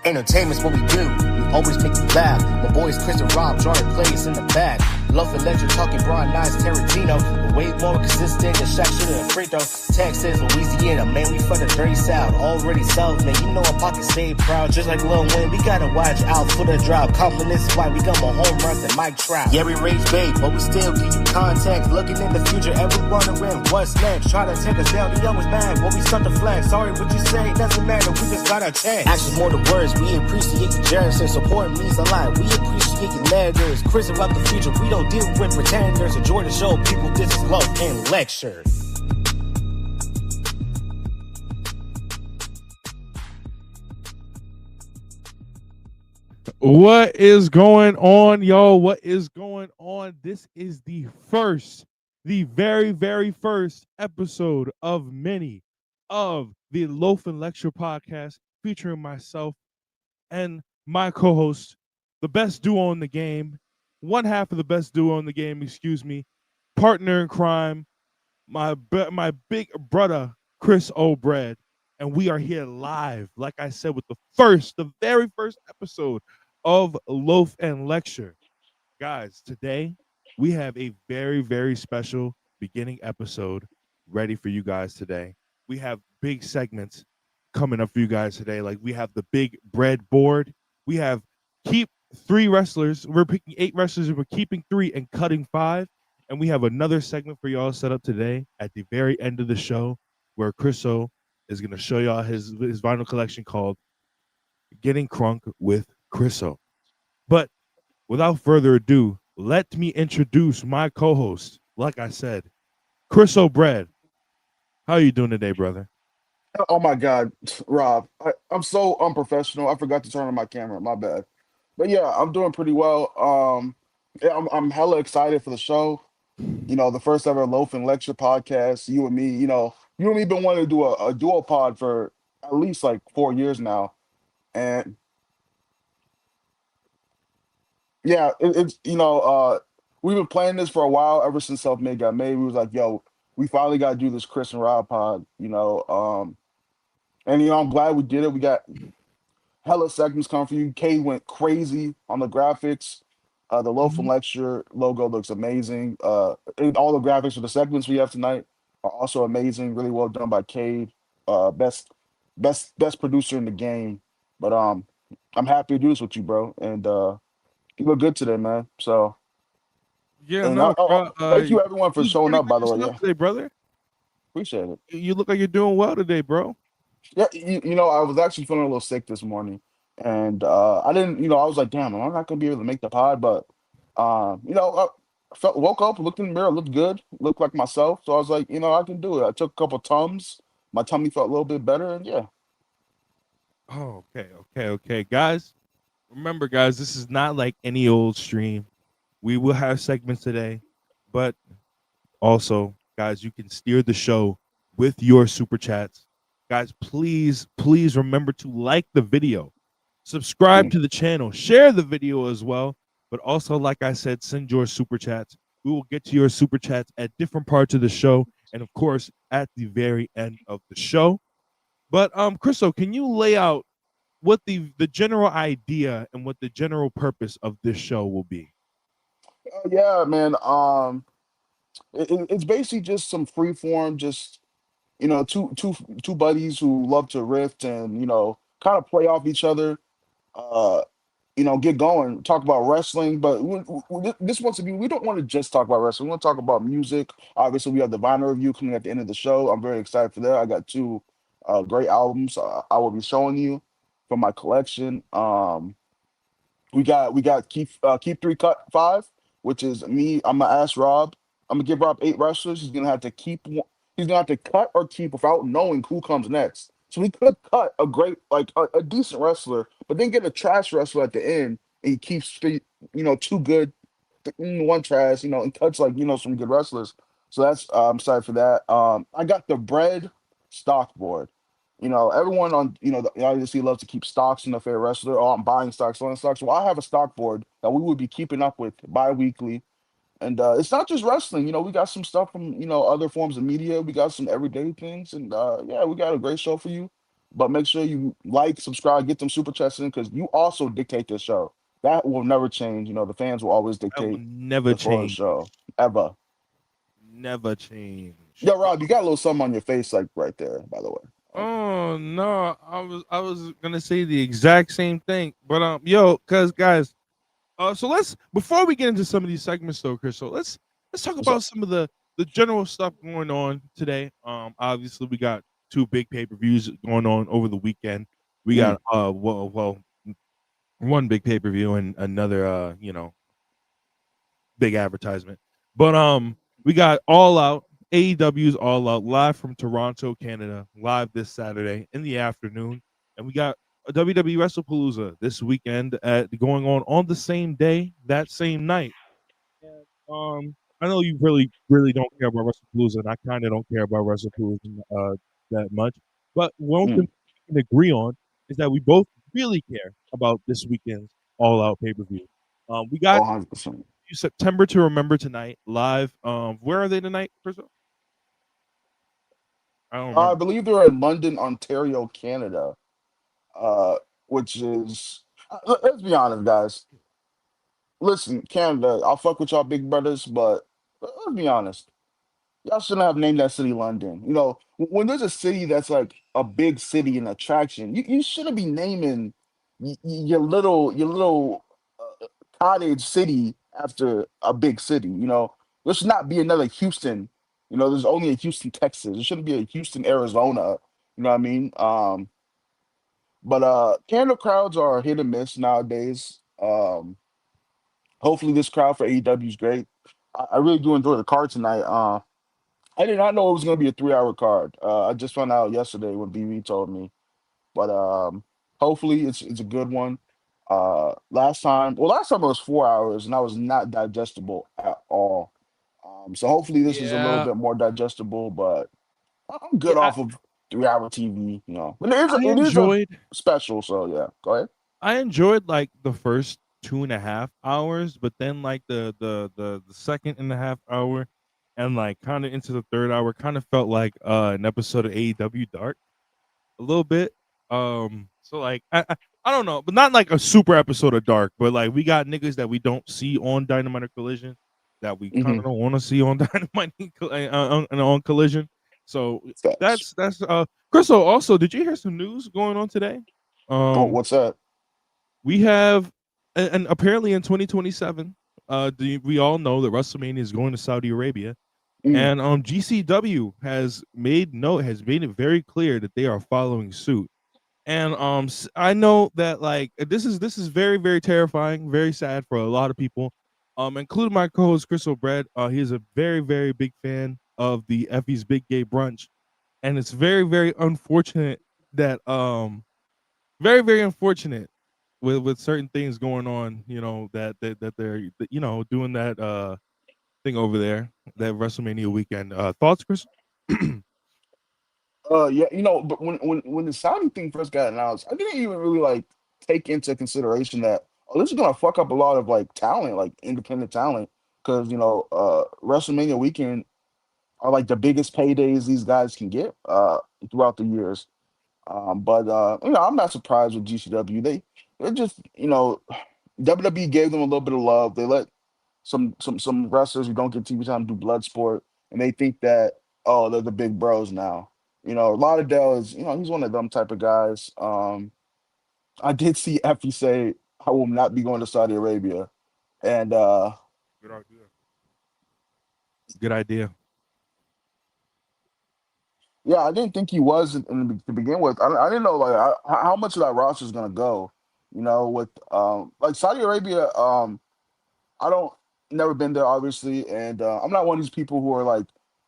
Entertainment's what we do. We always make you laugh. My boys Chris and Rob drawing plays in the back. Loaf and Lecture talking broad nice Tarantino. But way more consistent than Shaq Shooter and Frito. Texas, Louisiana, man, we from the dirty south. Already south, man, you know our pockets stay proud. Just like Lil Wayne, we gotta watch out for the drought. Compliments is why we got more home runs than Mike Trout. Yeah, we raise bait, but we still give you context. Looking in the future, everyone wondering what's next. Try to take us down, the always mad when we start to flag. Sorry what you say, doesn't matter, we just got our chance. Actions more than words, we appreciate the generous and support means a lot. We appreciate your letters. Chris about the future, we don't deal with pretenders. Enjoy the show, people, this is Loaf and Lecture. What is going on, y'all? What is going on? This is the very, very first episode of many of the Loaf and Lecture podcast, featuring myself and my co-host, the best duo in the game, one half of the best duo in the game, partner in crime, my big brother, Chris O'Bread. And we are here live, like I said, with the very first episode of Loaf and Lecture. Guys, today we have a very, very special beginning episode ready for you guys today. We have big segments coming up for you guys today. Like, we have the big bread board. We have keep 3 wrestlers. We're picking 8 wrestlers and we're keeping 3 and cutting 5. And we have another segment for y'all set up today at the very end of the show where Chriso is going to show y'all his vinyl collection called Getting Crunk with Chriso. But without further ado, let me introduce my co-host. Like I said, Chris O'Bread. How are you doing today, brother? Oh my God, Rob, I'm so unprofessional. I forgot to turn on my camera. My bad. But yeah, I'm doing pretty well. Yeah, I'm hella excited for the show. You know, the first ever Loaf and Lecture podcast. You and me, you and me been wanting to do a dual pod for at least like 4 years now, and yeah, it's we've been playing this for a while ever since Self Made got made. We was like, yo, we finally got to do this Chris and Rob pod. And I'm glad we did it. We got hella segments coming for you. Kay went crazy on the graphics. The Loaf and Mhm. Lecture logo looks amazing. And all the graphics for the segments we have tonight are also amazing. Really well done by Cade. Best producer in the game. But I'm happy to do this with you, bro. And you look good today, man. So Yeah, and no, bro. thank you everyone for You look showing pretty up. good By the way, yourself yeah, today, brother. appreciate it. You look like you're doing well today, bro. Yeah, I was actually feeling a little sick this morning, and I didn't, I was like, damn, I'm not gonna be able to make the pod, but woke up, looked in the mirror, looked good, looked like myself, so I was like, I can do it. I took a couple Tums, my tummy felt a little bit better, and yeah. Oh, okay, guys. Remember, guys, this is not like any old stream. We will have segments today, but also, guys, you can steer the show with your super chats. Guys, please remember to like the video, subscribe Mm. to the channel, share the video as well. But also, like I said, send your super chats. We will get to your super chats at different parts of the show, and of course, at the very end of the show. But Chriso, can you lay out what the general idea and what the general purpose of this show will be? Yeah, man. It's basically just some free form, just two buddies who love to rift and kind of play off each other. Uh, get going, talk about wrestling. But this wants to be, we don't want to just talk about wrestling. We want to talk about music. Obviously, we have the vinyl review coming at the end of the show. I'm very excited for that. I got two great albums I will be showing you from my collection. We got keep three cut five, which is me. I'm gonna ask Rob. I'm gonna give Rob 8 wrestlers. He's gonna have to keep. He's gonna have to cut or keep without knowing who comes next. So we could cut a great, like a decent wrestler, but then get a trash wrestler at the end, and he keeps two good, one trash, and cuts like some good wrestlers. So that's I'm excited for that. I got the bread stock board. Everyone on the obviously loves to keep stocks in the favorite wrestler. Oh, I'm buying stocks, selling stocks. Well, I have a stock board that we would be keeping up with bi-weekly. And it's not just wrestling. We got some stuff from other forms of media. We got some everyday things, and yeah, we got a great show for you. But make sure you like, subscribe, get them super chats in because you also dictate this show. That will never change. The fans will always I will dictate never the flow of the change. show ever. Never change. Yo, Rob, you got a little something on your face, like right there, by the way. Oh no, I was gonna say the exact same thing, but yo, cause guys, so let's before we get into some of these segments though, Chris, so let's talk What's about up? some of the general stuff going on today. Obviously we got two big pay-per-views going on over the weekend. We Mm, got one big pay-per-view and another big advertisement. But we got All Out, AEW's All Out live from Toronto, Canada, live this Saturday in the afternoon, and we got a WWE WrestlePalooza this weekend going on the same day, that same night. And, I know you really don't care about WrestlePalooza, and I kind of don't care about WrestlePalooza that much. But one thing mm. we can agree on is that we both really care about this weekend's All Out pay per view. We got 100%. September to Remember tonight live. Where are they tonight, Crystal? I don't I remember. believe they're in London, Ontario, Canada. Uh, which is let's be honest, guys. Listen, Canada, I'll fuck with y'all big brothers, but let's be honest. Y'all shouldn't have named that city London. When there's a city that's like a big city and attraction, you shouldn't be naming your little cottage city after a big city. There should not be another Houston. There's only a Houston, Texas. There shouldn't be a Houston, Arizona. You know what I mean? But Canada crowds are hit and miss nowadays. Hopefully this crowd for AEW is great. I really do enjoy the card tonight. I did not know it was going to be a 3 hour card. I just found out yesterday when BB told me. But hopefully it's a good one. Last time it was 4 hours and I was not digestible at all. So hopefully this is a little Yeah, bit more digestible, but I'm yeah. good off of 3 hour TV. But I it is a enjoyed. special. So yeah, go ahead. I enjoyed like the first 2.5 hours, but then like the second and a half hour, and like kind of into the third hour, kind of felt like an episode of AEW Dark. a little bit. So like I don't know, but not like a super episode of Dark, but like we got niggas that we don't see on Dynamite or Collision that we kind Hmm. of don't want to see on Dynamite on Collision. So Facts. that's Crystal. Also, did you hear some news going on today? Um, What's that? we have and apparently in 2027, we all know that WrestleMania is going to Saudi Arabia, Mm. and GCW has made it very clear that they are following suit. And I know that like this is very very terrifying, very sad for a lot of people, including my co-host Crystal Bread. He's a very very big fan of the Effie's Big Gay Brunch, and it's very very unfortunate that very very unfortunate with certain things going on. You know that they're doing that thing over there, that WrestleMania weekend. Thoughts, Chris? Yeah, but when the Saudi thing first got announced, I didn't even really like take into consideration that this is gonna fuck up a lot of like talent, like independent talent, because WrestleMania weekend are like the biggest paydays these guys can get throughout the years. But I'm not surprised with GCW. They're just WWE gave them a little bit of love. They let some wrestlers who don't get TV time do blood sport, and they think that they're the big bros now. Lauderdale is he's one of them type of guys. I did see Effie say I will not be going to Saudi Arabia, and Good idea. Good idea. yeah, I didn't think he was to begin with. I didn't know like how much of that roster is gonna go. With like Saudi Arabia. I don't never been there obviously, and I'm not one of these people who are like,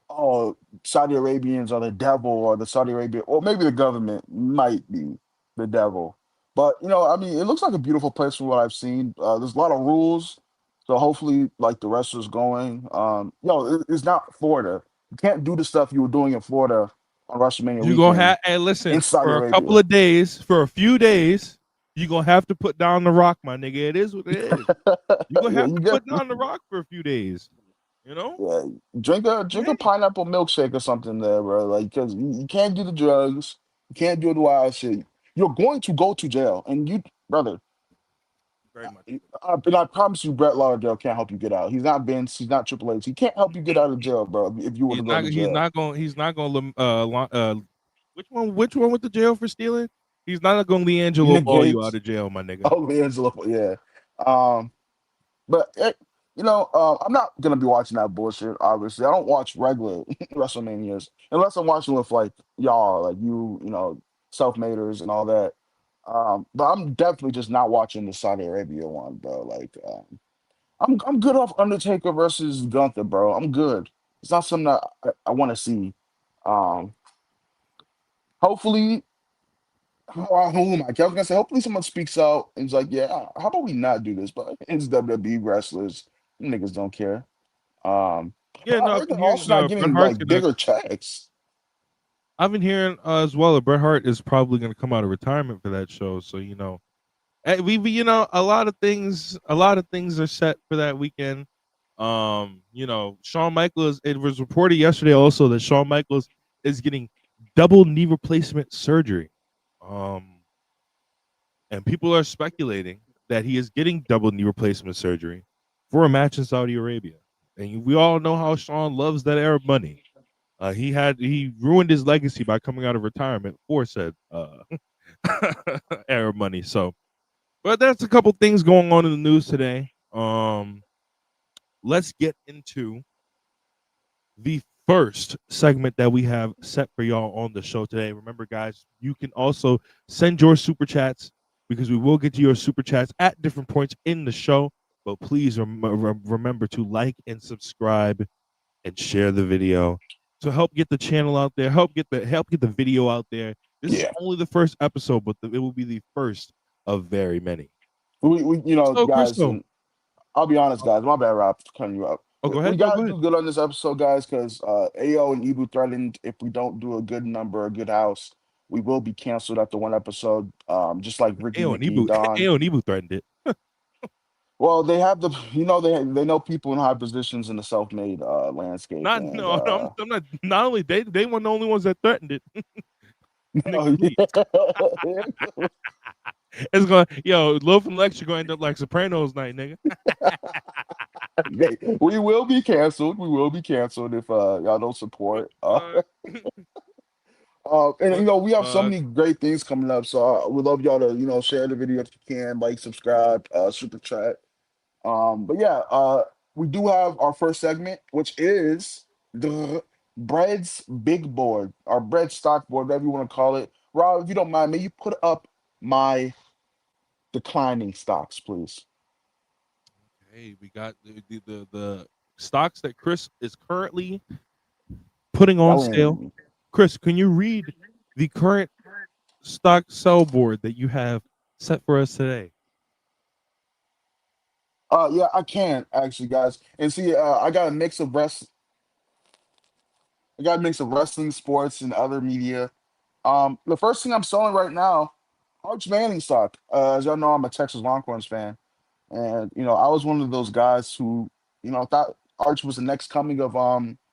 oh, Saudi Arabians are the devil, or the Saudi Arabia, or maybe the government might be the devil. But I mean, it looks like a beautiful place from what I've seen. There's a lot of rules, so hopefully, like the rest is going. It's not Florida. You can't do the stuff you were doing in Florida on WrestleMania You gonna weekend have and in listen Saudi for a couple Arabia. of days, for a few days. You gonna have to put down the rock, my nigga. It is what it is. You gonna Yeah, have you to get put down the rock for a few days. You know. yeah, drink a Hey, pineapple milkshake or something there, bro. Like, cause you can't do the drugs, you can't do the wild shit. You're going to go to jail, and brother. very much. And I promise you, Brett Lauderdale can't help you get out. He's not Vince. He's not Triple H. He can't help you get out of jail, bro. If you were to He's go not. to He's jail, not going. He's not going to. Which one? Which one went to jail for stealing? He's not going to LeAngelo Nick ball you out Gates. of jail, my nigga. Oh, Angelo, yeah. Um, but I'm not gonna be watching that bullshit. Obviously, I don't watch regular WrestleManias unless I'm watching with like y'all, like self-maders and all that. But I'm definitely just not watching the Saudi Arabia one, bro. Like, I'm good off Undertaker versus Gunther, bro. I'm good. It's not something that I want to see. Um, hopefully, who am I? I was gonna say, hopefully, someone speaks out and is like, yeah, how about we not do this? But it's WWE wrestlers, them niggas don't care. Yeah, But I no, I've heard been they're hearing also not Bret getting Hart's like gonna. bigger checks. I've been hearing as well that Bret Hart is probably gonna come out of retirement for that show. So we a lot of things are set for that weekend. Shawn Michaels. It was reported yesterday also that Shawn Michaels is getting double knee replacement surgery. Um, and people are speculating that he is getting double knee replacement surgery for a match in Saudi Arabia. And we all know how Shawn loves that Arab money. He ruined his legacy by coming out of retirement for said Arab money. So, but that's a couple things going on in the news today. Let's get into the first segment that we have set for y'all on the show today. Remember, guys, you can also send your super chats because we will get to your super chats at different points in the show. But please remember to like and subscribe and share the video to help get the channel out there, help get the video out there. This is Yeah, only the first episode, but it will be the first of very many. we So, guys, Christo, and I'll be honest, guys. My bad, Rob, for cutting you up. oh, go We ahead. No, gotta go ahead. do good on this episode, guys, because AO and Ibu threatened if we don't do a good number, a good house, we will be canceled after one episode. Just like Ricky, Ao and Nikki, Ibu, Don. Ao and Ibu threatened it. Well, they have they know people in high positions in the self-made landscape, Not and no, no, I'm not. Not only they weren't the only ones that threatened it. Nigga, Oh, please. yeah. It's going, yo, Loaf and Lecture going to end up like Sopranos night, nigga. We will be canceled. We will be canceled if y'all don't What support. the fuck? And What the we have so fuck? many great things coming up. So we'd love y'all to share the video if you can, like, subscribe, super chat. But yeah, we do have our first segment, which is the bread's big board, our bread stock board, whatever you want to call it. Rob, if you don't mind, may you put up my declining stocks, please? Hey, we got the stocks that Chris is currently putting on Yelling at sale. me. Chris, can you read the current stock sell board that you have set for us today? Yeah, I can actually, guys. And see, I got a mix of wrestling, sports, and other media. The first thing I'm selling right now, Arch Manning stock. As y'all know, I'm a Texas Longhorns fan. And I was one of those guys who, thought Arch was the next coming of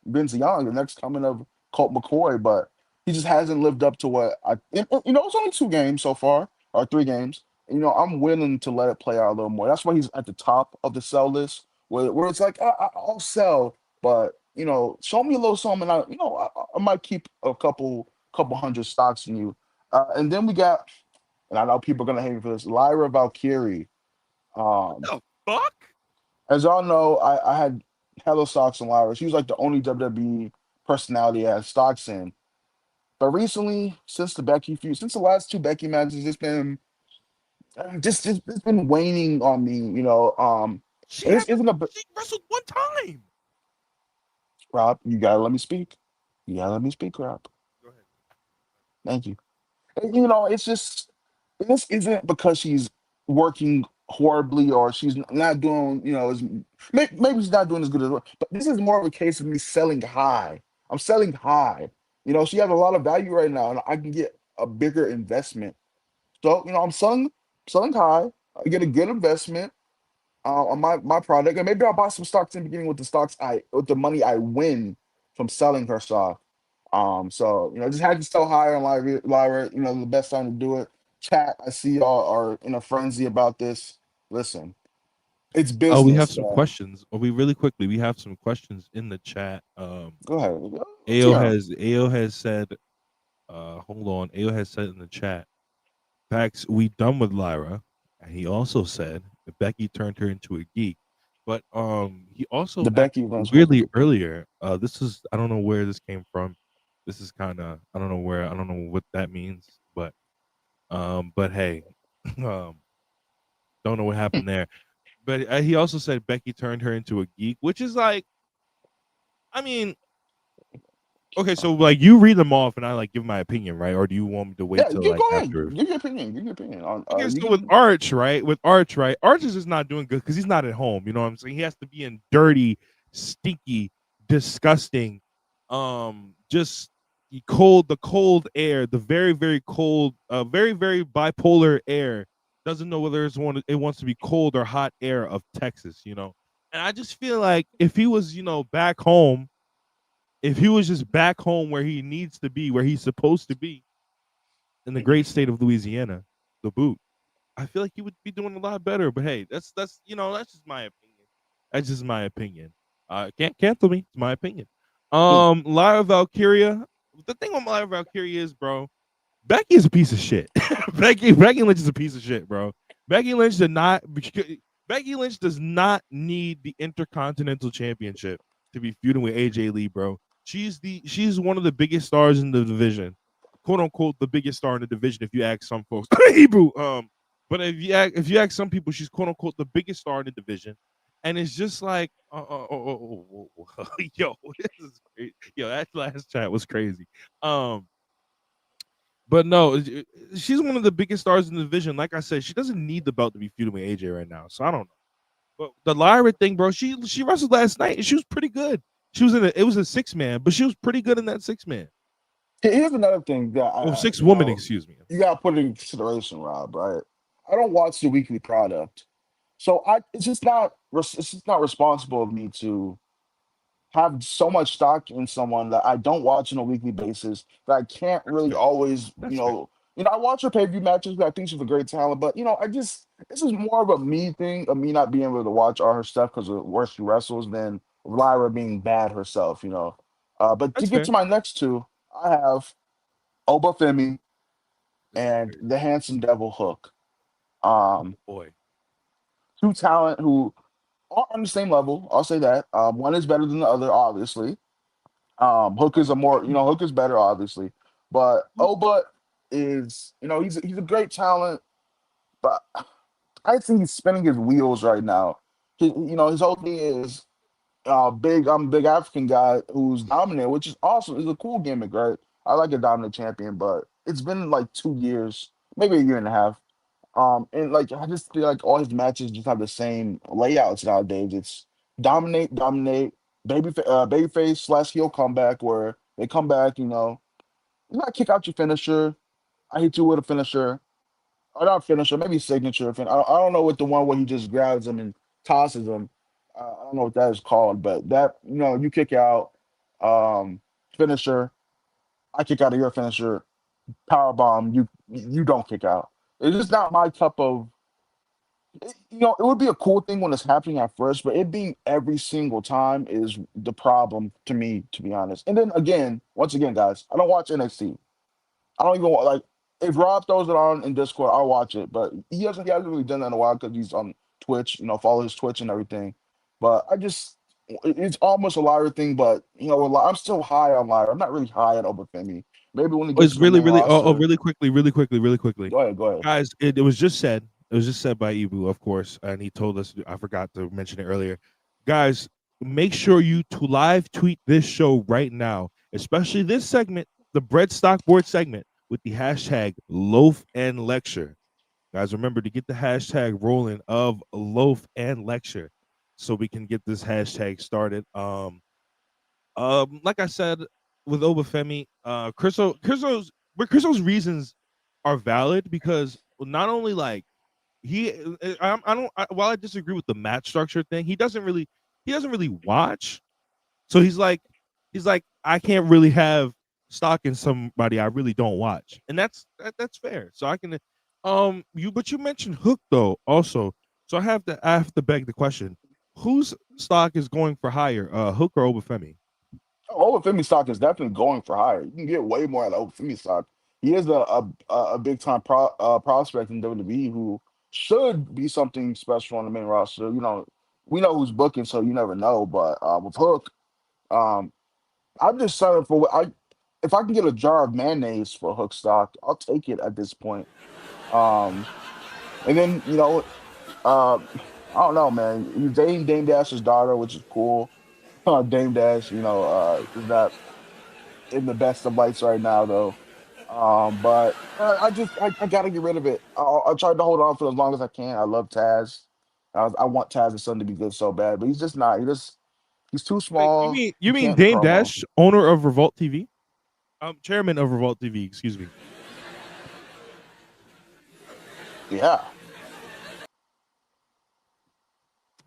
Vince Young, the next coming of Colt McCoy, but he just hasn't lived up to what it's only 2 games so far, or 3 games. I'm willing to let it play out a little more. That's why he's at the top of the sell list, where it's like I'll sell, but show me a little something. I might keep a couple hundred stocks in you. And then we got, and I know people are gonna hate me for this, Lyra Valkyrie. What Um, the fuck? as y'all know, I had hella stocks in Lyra. She was like the only WWE personality I had stocks in. But recently, since the last 2 Becky matches, just it's been waning on me. She And this hasn't. isn't a She wrestled one time. Rob. You gotta let me speak. You gotta let me speak, Rob. Go ahead. Thank you. And, it's just this isn't because she's working horribly or she's not doing, maybe she's not doing as good as, but this is more of a case of me selling high. I'm selling high. She has a lot of value right now, and I can get a bigger investment. So, I'm selling high. I get a good investment on my product, and maybe I'll buy some stocks in the beginning with the money I win from selling her stock. So just had to sell higher on Lyra. The best time to do it. Chat, I see y'all are in a frenzy about this. Listen, it's Oh, we have business. some So questions. Oh, we really quickly. We have some questions in the chat. go ahead. Let's hear 'em. Ao has said. Hold on. Ao has said in the chat. Pax, we done with Lyra. And he also said that Becky turned her into a geek. But he also The Becky actually events was a weirdly good point. earlier. This is I don't know where this came from. This is kind of I don't know what that means. But hey, um, don't know what happened there. But he also said Becky turned her into a geek, which is like, I mean, okay, so like you read them off and I like give my opinion, right? Or do you want me to wait Yeah, till you like go ahead. after? Give your opinion. Give your opinion on. Okay, You so with can. Arch, right? With Arch, right? Arch is just not doing good because he's not at home. You know what I'm saying? He has to be in dirty, stinky, disgusting, just the cold air, the very, very cold, very, very bipolar air. Doesn't know whether it wants to be cold or hot air of Texas, And I just feel like if he was, back home, if he was just back home where he needs to be, where he's supposed to be, in the great state of Louisiana, the boot. I feel like he would be doing a lot better. But hey, that's just my opinion. That's just my opinion. Can't cancel me. It's my opinion. Lyra Valkyria. The thing with Lyra Valkyria is, bro, Becky is a piece of shit. Becky Lynch is a piece of shit, bro. Becky Lynch did not. Becky Lynch does not need the Intercontinental Championship to be feuding with AJ Lee, bro. She's one of the biggest stars in the division, quote unquote, the biggest star in the division. If you ask some folks, Hebrew. But if you ask some people, she's quote unquote the biggest star in the division, and it's just like, yo, this is great. Yo, that last chat was crazy. Um, but no, she's one of the biggest stars in the division. Like I said, she doesn't need the belt to be feuding with AJ right now. So I don't know. But the Lyra thing, bro, she wrestled last night and she was pretty good. She was it was a 6-man, but she was pretty good in that 6-man. Here's another thing that Oh, 6-woman, excuse me. you got to put in consideration, Rob. Right? I don't watch the weekly product, so it's just not responsible of me to have so much stock in someone that I don't watch on a weekly basis that I can't That's really fair. always, That's fair. I watch her pay-per-view matches because I think she's a great talent, but I just this is more of a me thing of me not being able to watch all her stuff because of where she wrestles than Lyra being bad herself. But to That's get fair. to my next two, I have Obafemi This is and crazy. the Handsome Devil Hook. Oh Um, boy. Two talent who are on the same level. I'll say that. One is better than the other, obviously. Hook is Hook is better, obviously. But Oba is, he's a great talent, but I think he's spinning his wheels right now. His whole thing is I'm a big African guy who's dominant, which is awesome. It's a cool gimmick, right? I like a dominant champion, but it's been like 2 years, maybe a year and a half. And like I just feel like all his matches just have the same layouts nowadays. It's dominate, dominate, babyface slash heel comeback where they come back, you gotta kick out your finisher. I hit you with a finisher. Or not finisher, maybe signature. I don't know what the one where he just grabs him and tosses him. I don't know what that is called, but that you kick out finisher. I kick out of your finisher. Power bomb. You don't kick out. It's just not my cup of. It would be a cool thing when it's happening at first, but it being every single time is the problem to me, to be honest. And then again, once again, guys, I don't watch NXT. I don't even like if Rob throws it on in Discord, I'll watch it. But he hasn't really done that in a while because he's on Twitch, follow his Twitch and everything. But it's almost a Lyra thing, but I'm still high on Lyra. I'm not really high on Obafemi. Maybe when he gets It's to the really, main really. Oh, roster. really quickly, really quickly, really quickly, Go ahead. guys. It was just said. It was just said by Ibu, of course, and he told us. I forgot to mention it earlier, guys. Make sure you to live tweet this show right now, especially this segment, the bread stock board segment, with the hashtag Loaf and Lecture. Guys, remember to get the hashtag rolling of Loaf and Lecture, so we can get this hashtag started. Like I said with Obafemi, Chriso's reasons are valid because not only like I don't while I disagree with the match structure thing, he doesn't really watch. So he's like I can't really have stock in somebody I really don't watch, and that's fair. So I can you mentioned Hook though also, so I have to beg the question: whose stock is going for higher, Hook or Obafemi? Obafemi stock is definitely going for higher. You can get way more out of Obafemi stock. He is a big time prospect in WWE who should be something special on the main roster. We know who's booking, so you never know. But with Hook, um, I'm just selling for what I. If I can get a jar of mayonnaise for Hook stock, I'll take it at this point. Um, and then I don't know, man. He's dating Dame Dash's daughter, which is cool. Dame Dash, is not in the best of lights right now, though. But I gotta get rid of it. I tried to hold on for as long as I can. I love Taz. I want Taz's son to be good so bad, but he's just not. He's too Wait, small. you He mean can't Dame promo. Dash, owner of Revolt TV? Chairman of Revolt TV, excuse me. Yeah.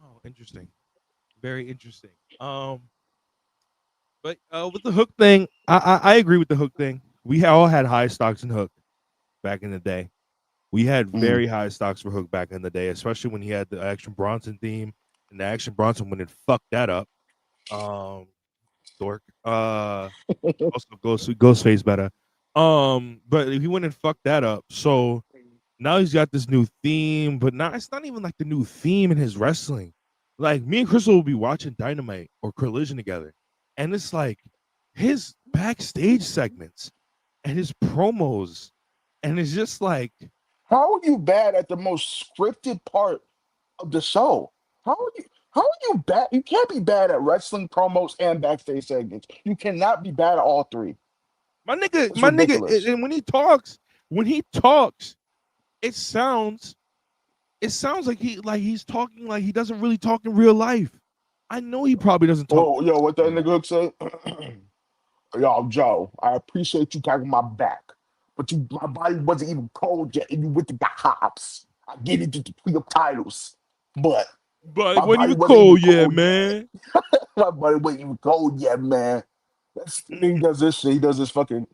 Oh, interesting. Very interesting. But with the Hook thing, I agree with the Hook thing. We all had high stocks in Hook back in the day. We had Mm. very high stocks for Hook back in the day, especially when he had the Action Bronson theme and the Action Bronson when it fucked that up. Um, dork. Also Ghostface better. But he went and fucked that up. So now he's got this new theme, but now it's not even like the new theme in his wrestling. Like me and Crystal will be watching Dynamite or Collision together, and it's like his backstage segments and his promos, and it's just like How are you bad at the most scripted part of the show? How are you bad? You can't be bad at wrestling promos and backstage segments. You cannot be bad at all three. It's my nigga, ridiculous. and when he talks, it sounds like he's talking like he doesn't really talk in real life. I know he probably doesn't talk Oh, yo, what that in real nigga life. Hook said? Yo, Joe, I appreciate you taking my back, but my body wasn't even cold yet, and you went to the hops. I get it to the pre titles, but But My when body you wasn't even cold, yeah, cold yet. man. My body wasn't even cold yet, man. He Nigga, does this shit. He does this fucking.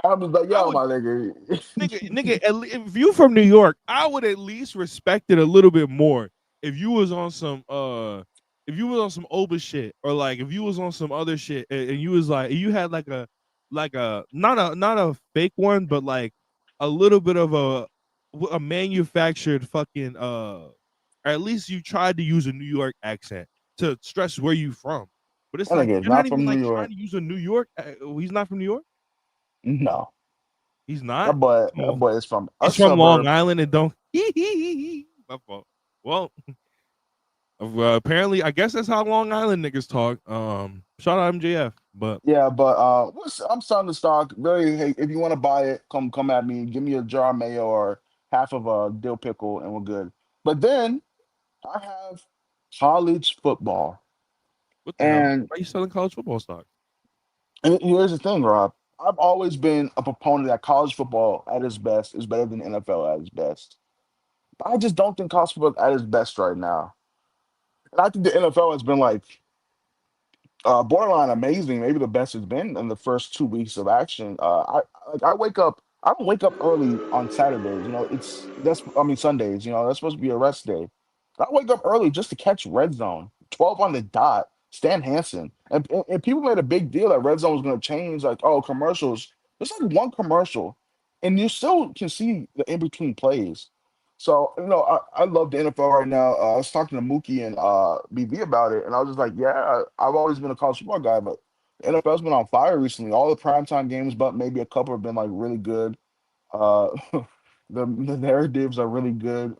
I'm just like, I yo, would my nigga. nigga, if you from New York, I would at least respect it a little bit more if you was on some if you was on some Oba shit, or like if you was on some other shit, and you was like, you had like a not a fake one, but like a little bit of a manufactured fucking or at least you tried to use a New York accent to stress where you from. But it's That like nigga is you're not not even from New like trying York. to use a New York. He's not from New York. No, He's not. that boy is from a He's from Long suburb. Island and don't. My fault. Well, apparently, I guess that's how Long Island niggas talk. Shout out MJF, but Yeah, but I'm starting to stock. Very, hey, if you want to buy it, come at me. Give me a jar of mayo or half of a dill pickle, and we're good. But then I have college football, what the hell? and Why are you selling college football stock? here's the thing, Rob. I've always been a proponent that college football at its best is better than NFL at its best. But I just don't think college football is at its best right now. And I think the NFL has been like borderline amazing, maybe the best it's been in the first 2 weeks of action. I wake up. I don't wake up early on Saturdays. I mean Sundays. That's supposed to be a rest day. I wake up early just to catch Red Zone, 12 on the dot. Stan Hansen and people made a big deal that Red Zone was going to change. Like, oh, commercials. There's like one commercial, and you still can see the in between plays. So, I love the NFL right now. I was talking to Mookie and BB about it, and I was just like, yeah, I've always been a college football guy, but the NFL's been on fire recently. All the primetime games, but maybe a couple have been like really good. Uh, the narratives are really good.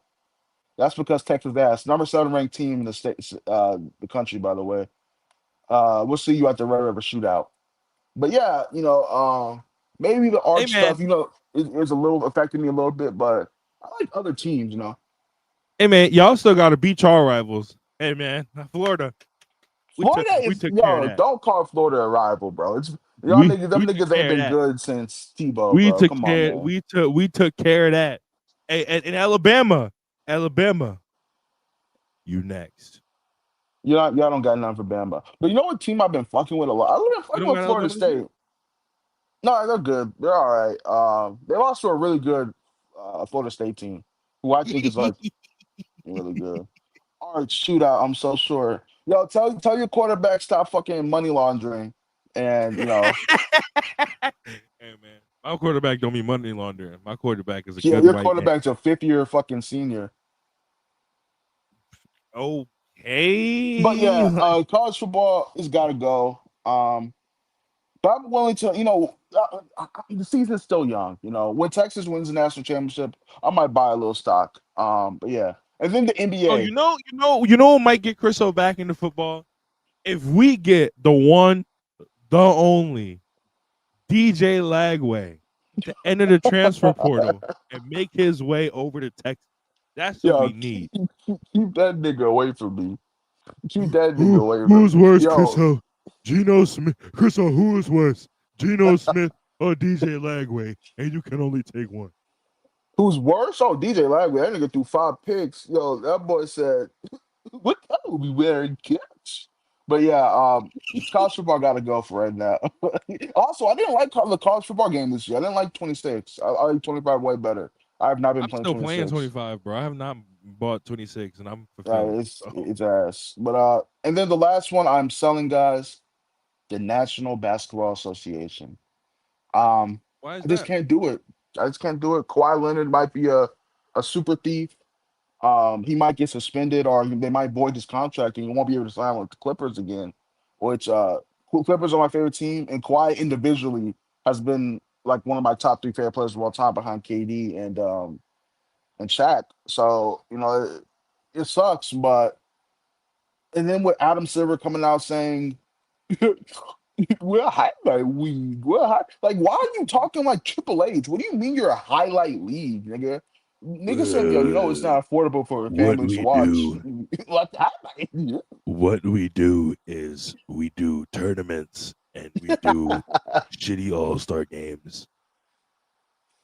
That's because Texas ass number 7 ranked team in the state, the country, by the way. We'll see you at the Red River Shootout. But yeah, maybe the Hey arc man, stuff, is a little affecting me a little bit, but I like other teams. hey man, y'all still got to beat y'all rivals. Hey man, Florida, Florida we is took care of yo. that. Don't call Florida a rival, bro. It's y'all We niggas. Them we took niggas ain't care of been that. good since Tebow, We bro. took Come on, care. man. We took care of that. Hey, and in Alabama, you next. Y'all don't got nothing for Bamba. But you know what team I've been fucking with a lot? I've been You fucking don't with got Florida Alabama this year? State. No, they're good. They're all right. They lost to a really good Florida State team, who I think is like really good. All right, shootout. I'm so sure. Yo, tell your quarterback stop fucking money laundering, and Hey man, my quarterback don't be money laundering. My quarterback is a yeah, good your white man. quarterback's a 5th-year fucking senior. But Okay, yeah, like, college football has got to go. But I'm willing to, the season's still young. When Texas wins the national championship, I might buy a little stock. But yeah, and then the oh, NBA. what might get Chriso back into football if we get the one, the only DJ Lagway to enter the transfer portal and make his way over to Texas. That's what Yo, we need. keep that nigga away from me. Keep that nigga away from Who's me. worse, Yo, Chriso? Geno Smith. Chriso, who is worse? Geno Smith or DJ Lagway? And you can only take one. who's worse? Oh, DJ Lagway. That nigga threw 5 picks. Yo, that boy said, "What color we wearing, catch?" But yeah, college football got to go for right now. Also, I didn't like the college football game this year. I didn't like 26. I like 25 way better. I have not been I'm playing still playing 26. 25, bro. I have not bought 26, and I'm Right, fulfilled. it's So it's ass. But and then the last one I'm selling, guys, the National Basketball Association. Um, why is I just that? can't do it. I just can't do it. Kawhi Leonard might be a super thief. He might get suspended, or they might void his contract, and he won't be able to sign with the Clippers again. Which Clippers are my favorite team, and Kawhi individually has been like one of my top 3 favorite players of all time, behind KD and Shaq. So it sucks, but and then with Adam Silver coming out saying we're a highlight league. Like, why are you talking like Triple H? What do you mean you're a highlight league, nigga? Nigga said, yo, it's Uh, not affordable for what families to we watch. do, Like highlight. what we do is we do tournaments and we do shitty all-star games.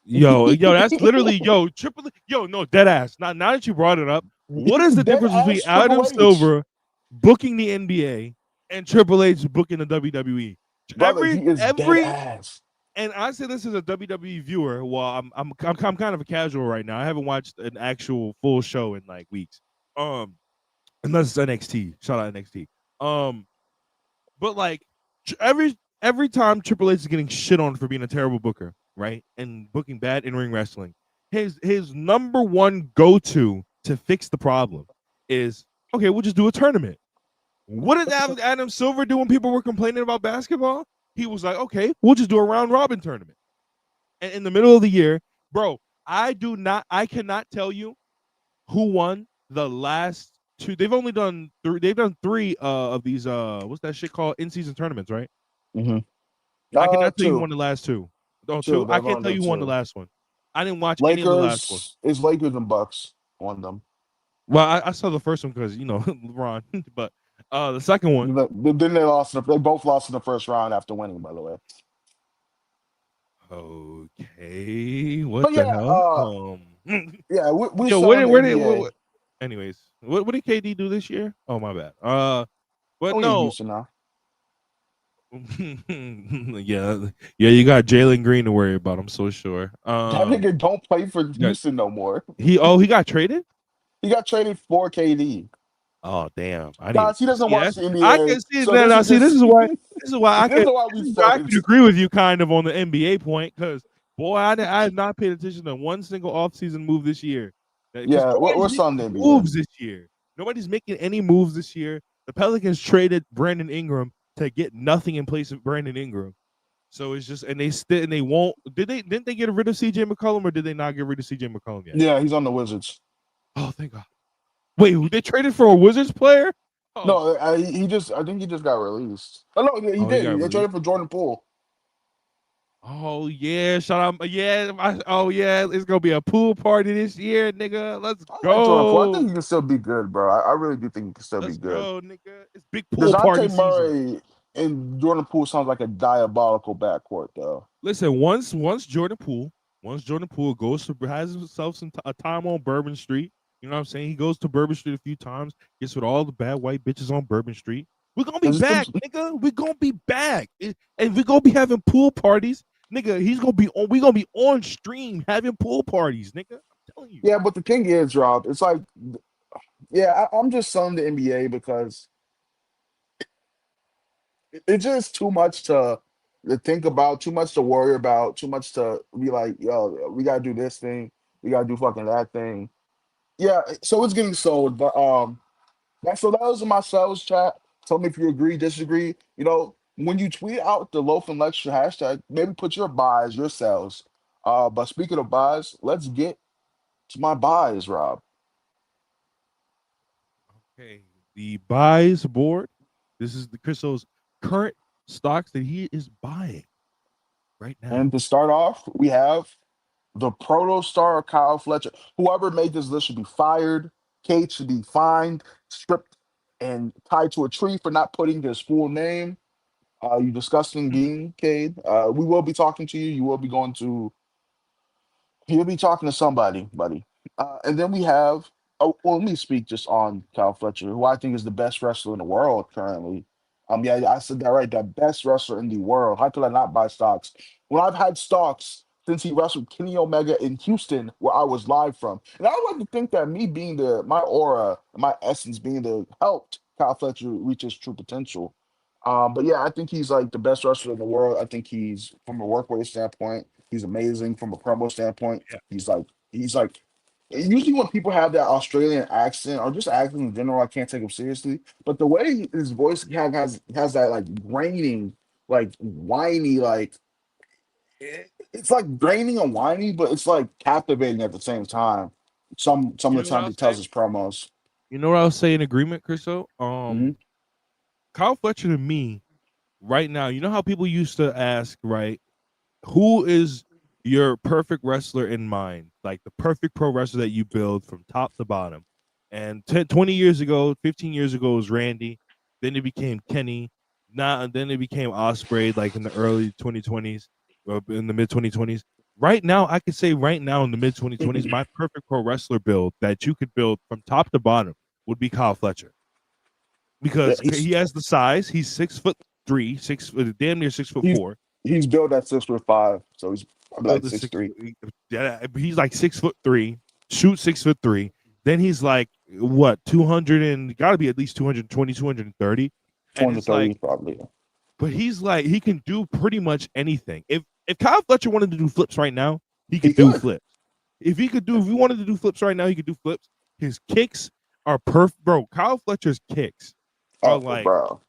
Yo, that's literally yo, triple yo, no, dead ass. Now that you brought it up, What is He's the dead difference between ass Adam Triple H, Silver booking the NBA and Triple H booking the WWE? brother. He is dead Every ass. and I say this as a WWE viewer. Well, I'm kind of a casual right now. I haven't watched an actual full show in like weeks. Unless it's NXT. Shout out NXT. Um, but like every time Triple H is getting shit on for being a terrible booker, right, and booking bad in ring wrestling, his number one go to fix the problem is okay. We'll just do a tournament. What did Adam Silver do when people were complaining about basketball? He was like, okay, we'll just do a round robin tournament. And in the middle of the year, bro, I cannot tell you who won the last two. They've only done three. They've done three of these. What's that shit called? In season tournaments, right? Mm-hmm. I cannot tell you who Two, won the last two. Oh, two. two. I They've can't only tell done you who won the two. last one. I didn't watch any of the last one. Lakers is Lakers and Bucks on them. Well, I saw the first one because LeBron, but the second one. Then they lost. They both lost in the first round after winning. By the way. Okay, what But the yeah, hell? yeah, we Yo, saw in the where did NBA. anyways, what did KD do this year? Oh my bad. But We in no. Houston now. yeah, you got Jalen Green to worry about. I'm so sure. That nigga don't play for Got, Houston no more. he got traded. He got traded for KD. Oh damn! I didn't Guys, he doesn't see watch that. the I NBA, can see so that. this Now is see, just this is why this is why we I felt can agree with you kind of on the NBA point because boy, I have not paid attention to one single offseason move this year. Because yeah, nobody's we're selling making the NBA. moves this year. Nobody's making any moves this year. The Pelicans traded Brandon Ingram to get nothing in place of Brandon Ingram. So it's just and they won't. Didn't they get rid of CJ McCollum or did they not get rid of CJ McCollum yet? Yeah, he's on the Wizards. Oh, thank God. Wait, they traded for a Wizards player? Oh, No, I think he just got released. Oh no, he he did. got They released. traded for Jordan Poole. Oh yeah, shout out. Yeah, oh yeah, it's gonna be a pool party this year, nigga. Let's I like Jordan Poole. I think go. he can still be good, bro. I really do think he can still be Let's good. go, nigga. It's big pool party DeJounte season. Murray and Jordan Poole sounds like a diabolical backcourt, though. Listen, once Jordan Poole goes to has himself a time on Bourbon Street. You know what I'm saying? He goes to Bourbon Street a few times, gets with all the bad white bitches on Bourbon Street. We're gonna be back, nigga. We're gonna be back. And we're gonna be having pool parties. Nigga, we gonna be on stream having pool parties, nigga. I'm telling you. Yeah, but the thing is, Rob, it's like, yeah, I'm just selling the NBA because it's just too much to think about, too much to worry about, too much to be like, yo, we gotta do this thing, we gotta do fucking that thing. Yeah, so it's getting sold, but that was my sales chat. Tell me if you agree, disagree. When you tweet out the Loaf and Lecture hashtag, maybe put your buys, your sales. But speaking of buys, let's get to my buys, Rob. Okay, the buys board. This is the Chriso's current stocks that he is buying right now. And to start off, we have the proto star Kyle Fletcher. Whoever made this list should be fired. Kate should be fined, stripped, and tied to a tree for not putting his full name. You disgusting being, Cade. We will be talking to you. You will be going to You'll be talking to somebody, buddy. And then we have, oh, well, let me speak just on Kyle Fletcher, who I think is the best wrestler in the world currently. Yeah, I said that right. The best wrestler in the world. How could I not buy stocks? When I've had stocks since he wrestled Kenny Omega in Houston, where I was live from. And I would like to think that me being my aura, my essence being helped Kyle Fletcher reach his true potential. But yeah, I think he's like the best wrestler in the world. I think he's from a work rate standpoint, he's amazing from a promo standpoint. Yeah. He's like usually when people have that Australian accent or just accent in general, I can't take him seriously. But the way his voice has that like graining, like whiny, like it's like draining and whiny, but it's like captivating at the same time. Some You of know the what time I'll he tells say? his promos. You know what I'll say in agreement, Chriso? Hmm. Kyle Fletcher to me right now, you know how people used to ask, right? Who is your perfect wrestler in mind? Like the perfect pro wrestler that you build from top to bottom. And 20 years ago, 15 years ago was Randy. Then it became Kenny. Now, then it became Osprey, like in the early 2020s, or in the mid 2020s. right now, I could say right now in the mid 2020s, my perfect pro wrestler build that you could build from top to bottom would be Kyle Fletcher Yeah, because he has the size. He's 6'3", damn near 6 foot he's 4. he's built at 6'5", so he's probably Build like a 6'3", yeah, he's like 6'3", shoot 6'3". Then he's like what 200 and got to be at least 220, 230, and 20 to it's 30 like, probably. but he's like he can do pretty much anything. If Kyle Fletcher wanted to do flips right now, he He could do could. flips. If he wanted to do flips right now, he could do flips. His kicks are perfect, bro. Kyle Fletcher's kicks are Oh, like bro.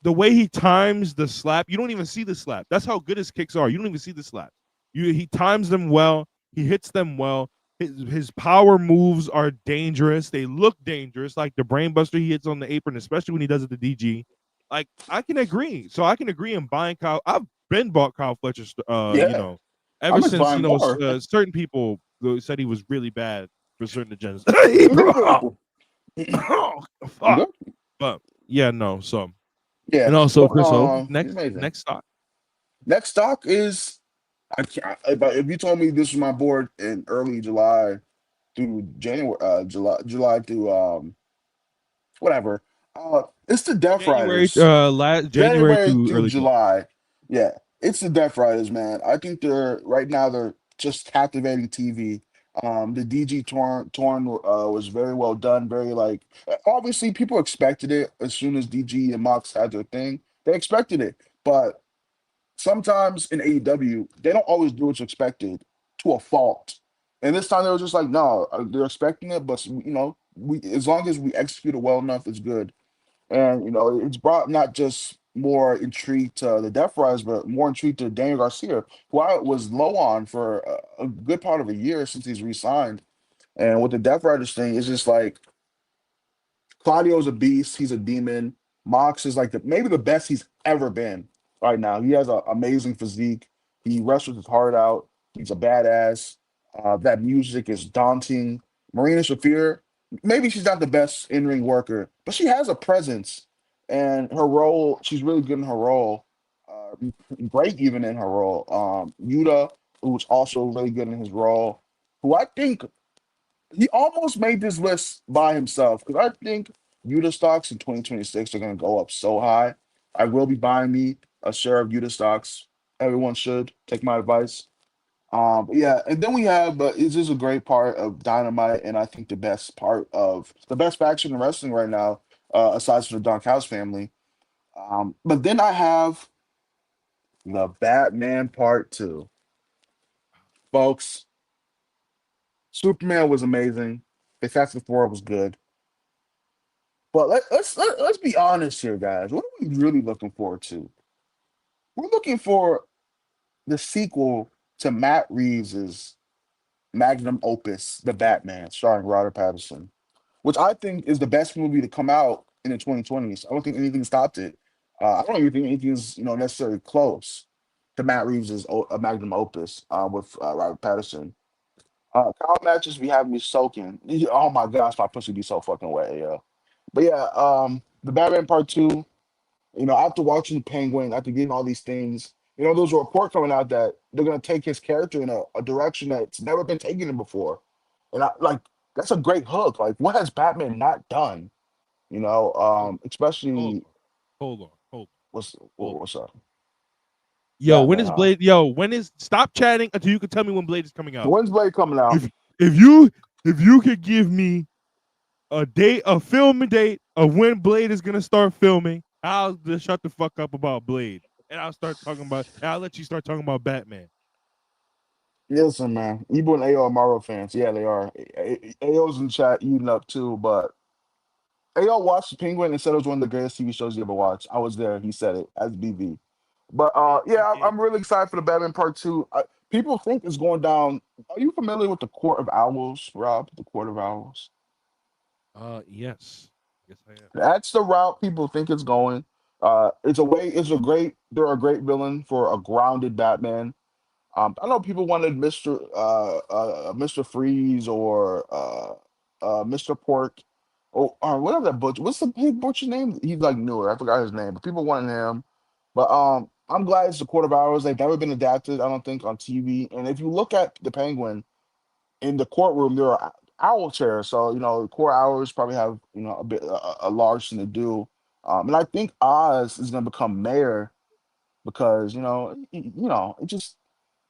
the way he times the slap. You don't even see the slap. That's how good his kicks are. You don't even see the slap. He times them well. He hits them well. His power moves are dangerous. They look dangerous, like the brainbuster he hits on the apron, especially when he does it to DG. Like I can agree. So I can agree in buying Kyle. I've been bought Kyle Fletcher. Yeah, Ever I'm just since buying more. certain people said he was really bad for certain agendas. Oh, You fuck. good? But yeah, no. So Yeah, and also, but Chriso, he's amazing. next stock. Next stock is I can't. If you told me this was my board in early July through January, July through whatever, it's the Death Riders. January January through through early July. July, yeah, it's the Death Riders, man. I think they're right now they're just captivating TV. The DG torn was very well done. Very like obviously people expected it as soon as DG and Mox had their thing. They expected it, but sometimes in AEW, they don't always do what's expected to a fault. And this time they were just like, no, they're expecting it, but we as long as we execute it well enough, it's good. And it's brought not just more intrigue to the Death Riders, but more intrigue to Daniel Garcia, who I was low on for a good part of a year since he's re-signed. And with the Death Riders thing, it's just like Claudio's a beast. He's a demon. Mox is like maybe the best he's ever been right now. He has an amazing physique. He wrestles his heart out. He's a badass. That music is daunting. Marina Shafir, maybe she's not the best in ring worker, but she has a presence. And her role, she's really good in her role. Great even in her role. Yuta, who's also really good in his role, who I think he almost made this list by himself because I think Utah stocks in 2026 are going to go up so high. I will be buying me a share of Utah stocks. Everyone should take my advice. But yeah, and then we have, but this is a great part of Dynamite, and I think the best faction in wrestling right now, aside from the Dark House family. But then I have the Batman Part Two, folks. Superman was amazing. Fantastic Four was good. But let's be honest here, guys. What are we really looking forward to? We're looking for the sequel to Matt Reeves's magnum opus, The Batman, starring Robert Pattinson, which I think is the best movie to come out in the 2020s. I don't think anything stopped it. I don't even think anything's necessarily close to Matt Reeves's magnum opus with Robert Pattinson. Kyle matches be having me soaking. Oh my gosh, my pussy be so fucking wet, yeah. But yeah, the Batman Part Two. After watching the Penguin, after getting all these things, there's a report coming out that they're gonna take his character in a direction that's never been taken in before. And I like that's a great hook. Like, what has Batman not done? Hold, hold Especially on, hold on, hold on, hold on. what's up? Yo, when Batman, is huh? Blade? Yo, when is stop chatting until you can tell me when Blade is coming out. When's Blade coming out? If if you if you could give me a date, a filming date of when Blade is gonna start filming, I'll just shut the fuck up about Blade, and I'll start talking about. And I'll let you start talking about Batman. Listen, man. Ebo and AO are Marvel fans. Yeah, they are. AO's in chat eating up too, but AO watched Penguin and said it was one of the greatest TV shows you ever watched. I was there. He said it as BV. But He yeah, did. I'm really excited for the Batman Part Two. People think it's going down. Are you familiar with the Court of Owls, Rob? The Court of Owls. Yes, yes I am. That's the route people think it's going. It's a way. It's a great. They're a great villain for a grounded Batman. I know people wanted Mr. Freeze or Mr. Pork or whatever that butcher. What's the big butcher name? He's like newer. I forgot his name, but people wanted him. But I'm glad it's a Court of Owls. They've never been adapted, I don't think, on TV. And if you look at the Penguin in the courtroom, there are owl chairs. So court hours probably have a bit a large thing to do. And I think Oz is going to become mayor because it just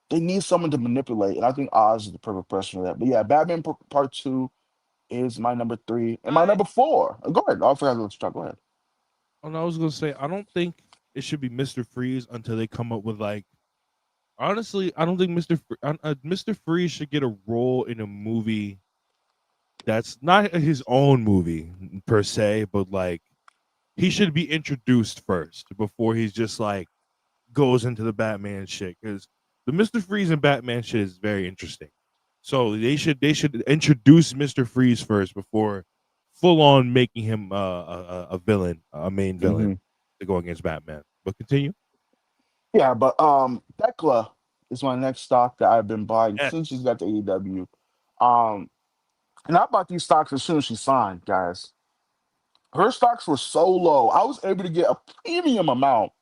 they need someone to manipulate, and I think Oz is the perfect person for that. But yeah, Batman Part Two is my number three, and my I number four. Go ahead. I forgot to let you talk. Go ahead. and I was gonna say I don't think it should be Mr. Freeze until they come up with like. Honestly, I don't think Mr. Freeze should get a role in a movie that's not his own movie per se, but like he should be introduced first before he's just like goes into the Batman shit because the Mr. Freeze and Batman shit is very interesting. So they should introduce Mr. Freeze first before full on making him a villain, a main Hmm. villain to go against Batman. But continue. Yeah, but Thecla is my next stock that I've been buying since she's Yes. got the AEW. Um, and I bought these stocks as soon as she signed, guys. Her stocks were so low, I was able to get a premium amount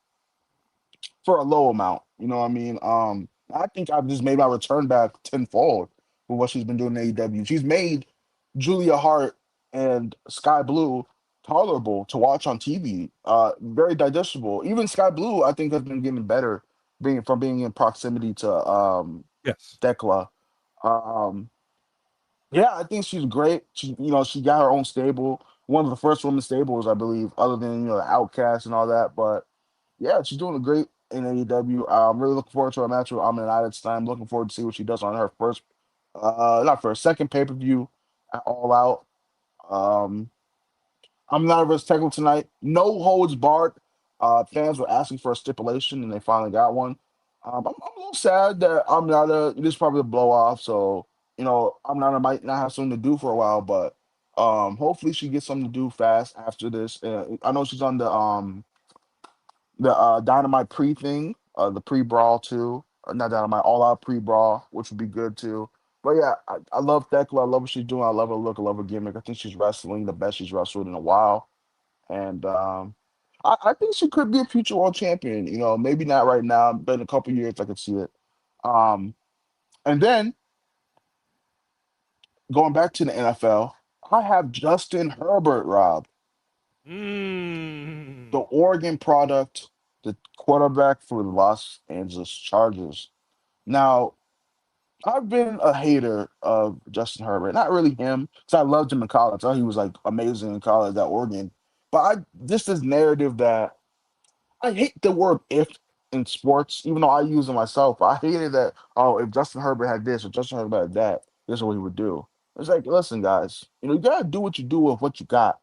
for a low amount. You know what I mean? I think I've just made my return back tenfold for what she's been doing in AEW. She's made Julia Hart and Sky Blue tolerable to watch on TV. Very digestible. Even Sky Blue, I think, has been getting better being in proximity to Yes. Thecla. Um, yeah, I think she's great. She got her own stable, one of the first women stables, I believe, other than the Outcast and all that. But yeah, she's doing great in AEW. I'm really looking forward to her match with Amina this time. Looking forward to see what she does on her not first, second pay per view at All Out. Um, I'm not versus Tackle tonight. No holds barred. Fans were asking for a stipulation, and they finally got one. I'm a little sad that I'm not a. This is probably a blow off, so I'm not. I might not have something to do for a while, but hopefully she gets something to do fast after this. I know she's on the Dynamite pre thing, the pre brawl too. Not Dynamite, All Out pre brawl, which would be good too. But yeah, I love Thecla. I love what she's doing. I love her look. I love her gimmick. I think she's wrestling the best she's wrestled in a while. And I think she could be a future world champion. Maybe not right now, but in a couple years I could see it. Um, and then going back to the NFL, I have Justin Herbert, Rob, the Mm. Oregon product, the quarterback for the Los Angeles Chargers. Now, I've been a hater of Justin Herbert. Not really him, because I loved him in college. I thought he was like amazing in college at Oregon. But just this narrative that I hate the word if in sports, even though I use it myself. I hated that, oh, if Justin Herbert had this or Justin Herbert had that, this is what he would do. It's like, listen, guys, you gotta do what you do with what you got.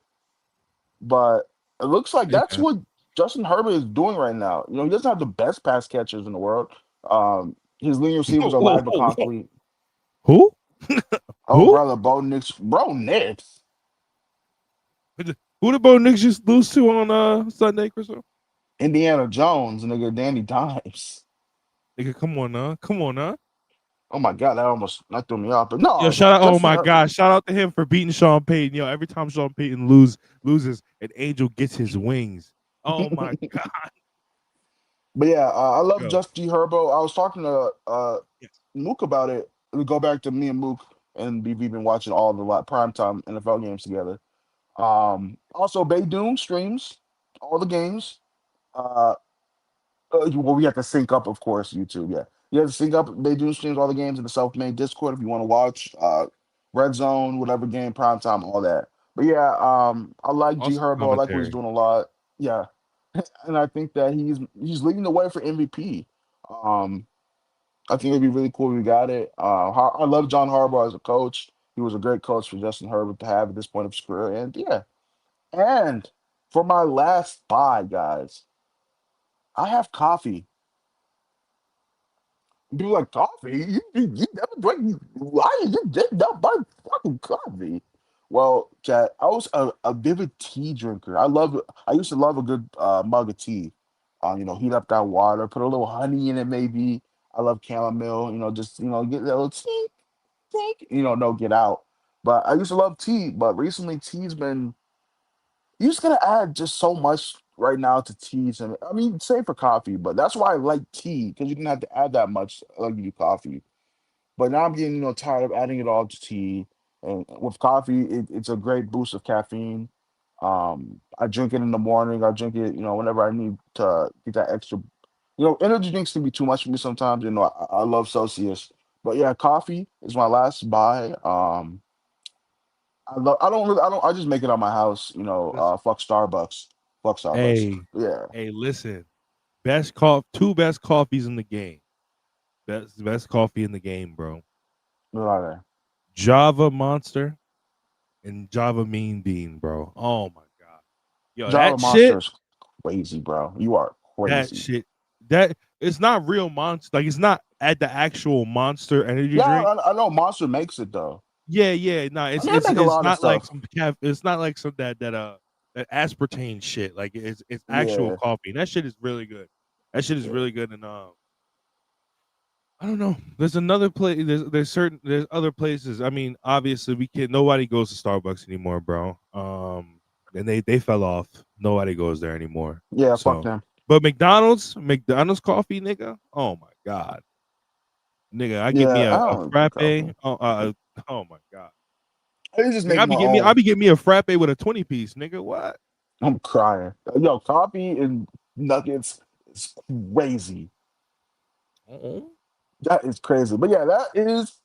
But it looks like that's Amen. what Justin Herbert is doing right now. He doesn't have the best pass catchers in the world. His leading receivers Whoa, are whoa, Ladd whoa, whoa. McConkey. Who? Oh, Who? brother, Bo Nix. Bro, Nix. Who did Bo Nix just lose to on Sunday, Crystal? Indiana Jones, nigga, Danny Dimes. Nigga, come on, now. Come on, now. Oh my God, that threw me off. But Yo, no, shout out! Oh Justin my Herbert. God! Shout out to him for beating Sean Payton. Yo, every time Sean Payton loses, an angel gets his wings. Oh my God! But yeah, I love Yo, Justin Herbo. I was talking to yes, Mook about it. We go back to me and Mook, and we've been watching all the primetime NFL games together. Also, Baydoom streams all the games. Uh, well, we have to sync up, of course, YouTube. Yeah, you have to sync up. Baydoom streams all the games in the self-made Discord if you want to watch. Red Zone, whatever game, primetime, all that. But yeah, I like G awesome Herbo. I like what he's commentary. doing a lot. Yeah, and I think that he's leading the way for MVP. Um, I think it'd be really cool if we got it. I love John Harbaugh as a coach. He was a great coach for Justin Herbert to have at this point of his career. And yeah, and for my last buy, guys, I have coffee. People like coffee. You never drink. Why you just not buy fucking coffee? Well, chat. I was a vivid tea drinker. I used to love a good mug of tea. Heat up that water, put a little honey in it, maybe. I love chamomile. Just get that little tea, think. No, get out. But I used to love tea. But recently, tea's been. You just gotta add just so much. right now to teas, and I mean, same for coffee, but that's why I like tea because you didn't have to add that much like you do coffee. But now I'm getting, tired of adding it all to tea. And with coffee, it's a great boost of caffeine. I drink it in the morning. I drink it, whenever I need to get that extra. Energy drinks can be too much for me sometimes. I love Celsius, but yeah, coffee is my last buy. I don't really, I just make it at my house. Listen, Fuck Starbucks, fuck Starbucks. hey, Yeah, hey, listen. Two best coffees in the game. Best coffee in the game, bro. what are they? Java Monster and Java Mean Bean, bro. Oh my god. Yo, Java that shit, Monster's crazy, bro. You are that crazy. shit, that it's not real monster. Like it's not at the actual Monster energy Yeah, drink. I know Monster makes it though. Yeah, yeah. No, I mean, they make a it's lot of not like stuff. some it's not like some that aspartame shit. Like it's actual Yeah, coffee. And that shit is really good. That shit is yeah, really good. And I don't know. There's another place. There's other places. I mean, obviously we can't. Nobody goes to Starbucks anymore, bro. And they fell off. Nobody goes there anymore. yeah. Fuck So, them. but McDonald's coffee, nigga. Oh my god, nigga. I give me Yeah, I a don't drink frappe. coffee. Oh my god, I just nigga. make my I own. be getting me a frappe with a 20 piece, nigga. What? I'm crying. Yo, coffee and nuggets is crazy. Uh-uh. That is crazy. But yeah, that is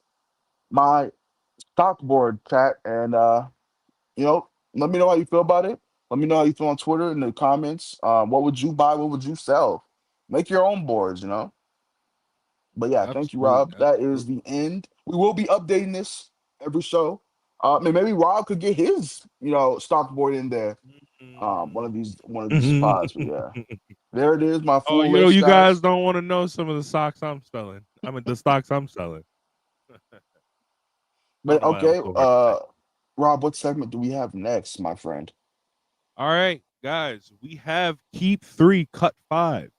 my stock board chat. And let me know how you feel about it. Let me know how you feel on Twitter in the comments. What would you buy? What would you sell? Make your own boards. But yeah, thank you, Absolutely, Rob. That is absolutely. the end. We will be updating this every show. Maybe Rob could get his, stock board in there. One of these pods. But yeah, there it is, my Oh, full list, you guys guys. don't want to know some of the socks I'm selling. I mean, the stocks I'm selling. I don't But know why that was okay, so hard to say. Rob, what segment do we have next, my friend? All right, guys, we have keep 3, cut 5.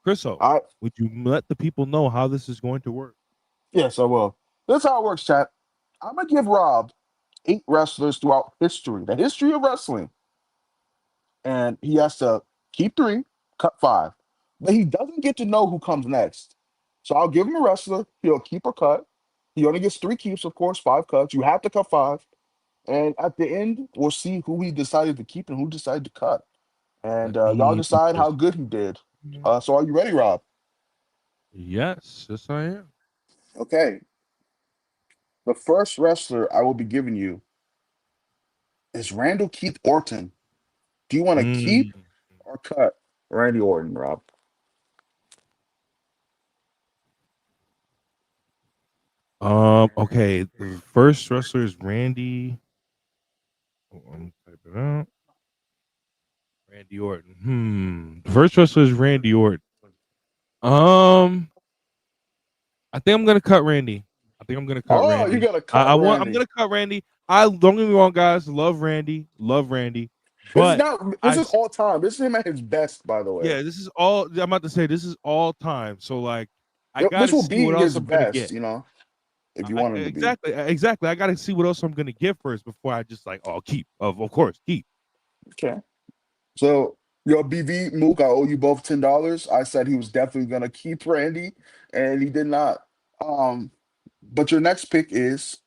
Chriso, All right, would you let the people know how this is going to work? yes, I will. This is how it works, chat. I'm gonna give Rob 8 wrestlers throughout history, the history of wrestling, and he has to keep 3, cut 5. But he doesn't get to know who comes next. So I'll give him a wrestler. He'll keep or cut. He only gets 3 keeps, of course, 5 cuts. You have to cut 5. And at the end, we'll see who he decided to keep and who decided to cut. And Let y'all me put decide how this. good he did. So are you ready, Rob? Yes, I am. Okay. The first wrestler I will be giving you is Randall Keith Orton. Do you want to keep Mm. or cut Randy Orton, Rob? Okay. The first wrestler is Randy. Let me type it out. Randy Orton. The first wrestler is Randy Orton. Um, I think I'm gonna cut Randy. I think I'm gonna cut Oh, you Randy. got to cut I'm Randy. gonna cut Randy. I don't get me wrong, guys. Love Randy, This is but not. This I is all time. This is him at his best, by the way. yeah, this is all I'm about to say. This is all time. So like, I got This to will see what be else his I'm gonna best, get. if you want him to be. Exactly. I got to see what else I'm gonna get first before I just like, oh, keep. Of course, keep. Okay. So, your BV Mook, I owe you both $10. I said he was definitely gonna keep Randy, and he did not. Um, but your next pick is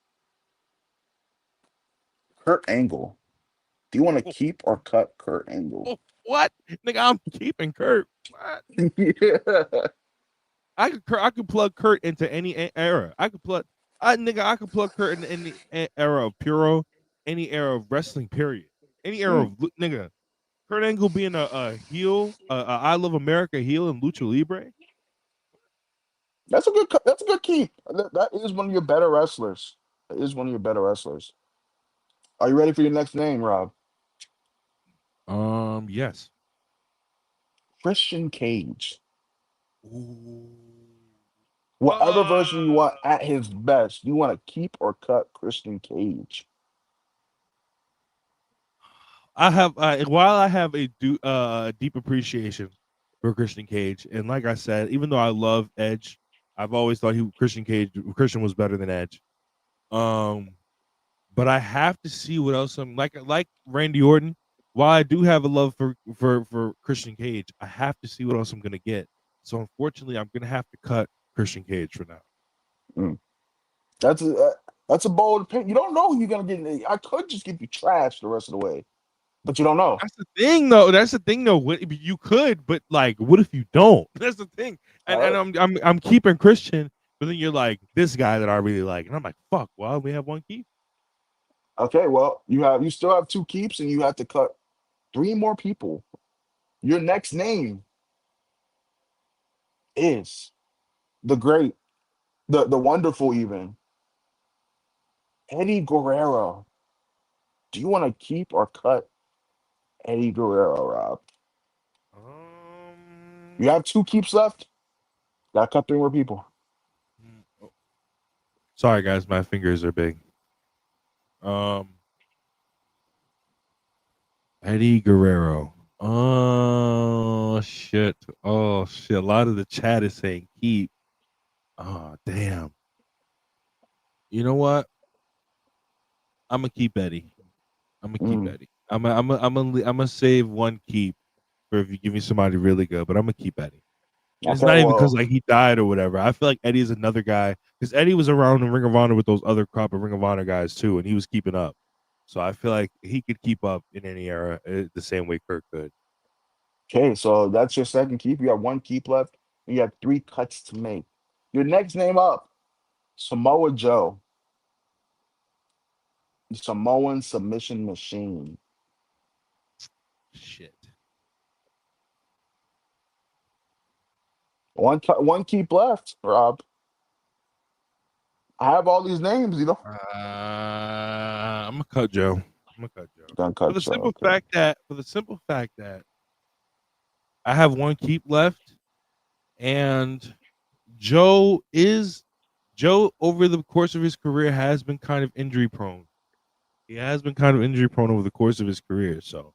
Kurt Angle. Do you want to keep or cut Kurt Angle? What, nigga? I'm keeping Kurt. What? Yeah. I could plug Kurt into any era. I could plug Kurt in any era of Puro, any era of wrestling. Period. Any era Mm, of nigga. Kurt Angle being a heel, a I Love America heel in Lucha Libre. that's a good keep. That is one of your better wrestlers. That is one of your better wrestlers. Are you ready for your next name, Rob? Yes. Christian Cage. Ooh. Whatever Uh, version you want at his best, you want to keep or cut Christian Cage. while I have a deep appreciation for Christian Cage, and like I said, even though I love Edge, I've always thought Christian was better than Edge. Um, but I have to see what else I'm like Randy Orton. while I do have a love for Christian Cage, I have to see what else I'm gonna get. So unfortunately, I'm gonna have to cut Christian Cage for now. Mm. That's a bold opinion. You don't know who you're gonna get. I could just give you trash the rest of the way, but you don't know. That's the thing, though. That's the thing, though. You could, but like, what if you don't? That's the thing. All And right. I'm keeping Christian, but then you're like this guy that I really like, and I'm like, fuck. Well, we have one keep. Okay. Well, you still have two keeps, and you have to cut three more people. Your next name is the great, the wonderful, even Eddie Guerrero. Do you want to keep or cut Eddie Guerrero, Rob? You have two keeps left. Gotta cut three more people. Oh, sorry, guys, my fingers are big. Um, Eddie Guerrero. Oh shit. Oh shit. A lot of the chat is saying keep. Oh damn. You know what? I'm gonna keep Eddie. I'm gonna keep Mm. Eddie. I'm gonna save one keep for if you give me somebody really good, but I'm gonna keep Eddie. And it's Okay. not even because Well, like he died or whatever. I feel like Eddie is another guy because Eddie was around in Ring of Honor with those other crop of Ring of Honor guys too, and he was keeping up. So I feel like he could keep up in any era the same way Kirk could. okay. So that's your second keep. You have one keep left. And you have three cuts to make. Your next name up, Samoa Joe, the Samoan submission machine. Shit. One keep left, Rob. I have all these names. I'm gonna cut Joe. I'm gonna cut Joe Gonna for cut the Joe. simple Okay. fact that I have one keep left, and Joe is Joe over the course of his career has been kind of injury prone. He has been kind of injury prone over the course of his career. So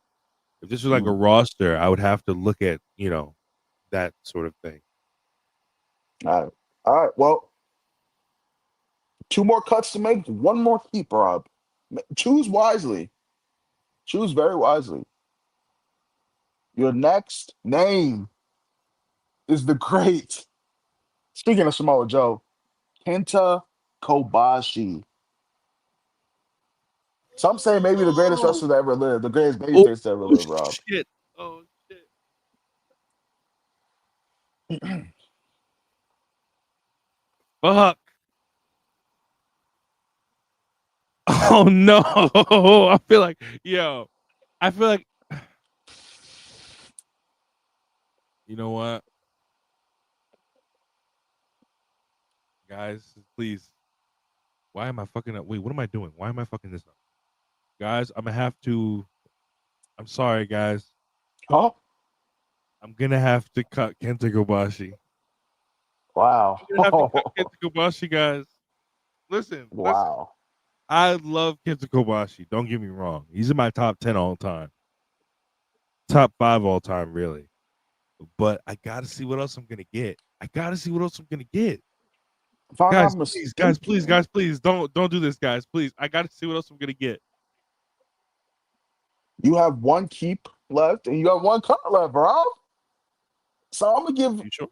if this was like a Mm. roster, I would have to look at that sort of thing. All right. All right. Well, two more cuts to make. One more keep, Rob. Choose wisely. Choose very wisely. Your next name is the great. Speaking of Samoa Joe, Kenta Kobashi. Some say maybe the greatest Oh, wrestler to ever live, the greatest oh babyface to ever live, Rob. shit! Oh shit! Fuck! Oh no! I feel like I feel like you know what, guys, please. Why am I fucking up? Wait, what am I doing? Why am I fucking this up? Guys, I'm gonna have to. I'm sorry, guys. Huh? I'm gonna have to cut Kenta Kobashi. Wow. I'm gonna have to cut Kenta Kobashi, guys. Listen, listen. Wow. I love Kenta Kobashi. Don't get me wrong. He's in my top 10 all time, top 5 all time, really. But I gotta see what else I'm gonna get. I gotta see what else I'm gonna get. If I'm not Guys, mistaken, please, don't do this, guys. Please, I gotta see what else I'm gonna get. you have one keep left and you got one cut left, Rob. So I'm gonna give You sure?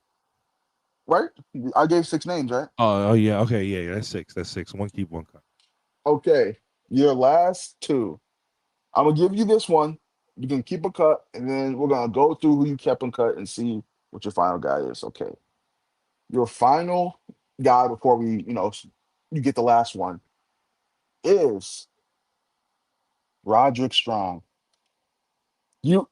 right. I gave six names, right? Oh yeah, okay, yeah, that's six. That's six. One keep, one cut. Okay. Your last two. I'm gonna give you this one. You can keep a cut, and then we're gonna go through who you kept and cut and see what your final guy is. Okay. Your final guy before you get the last one is Roderick Strong. You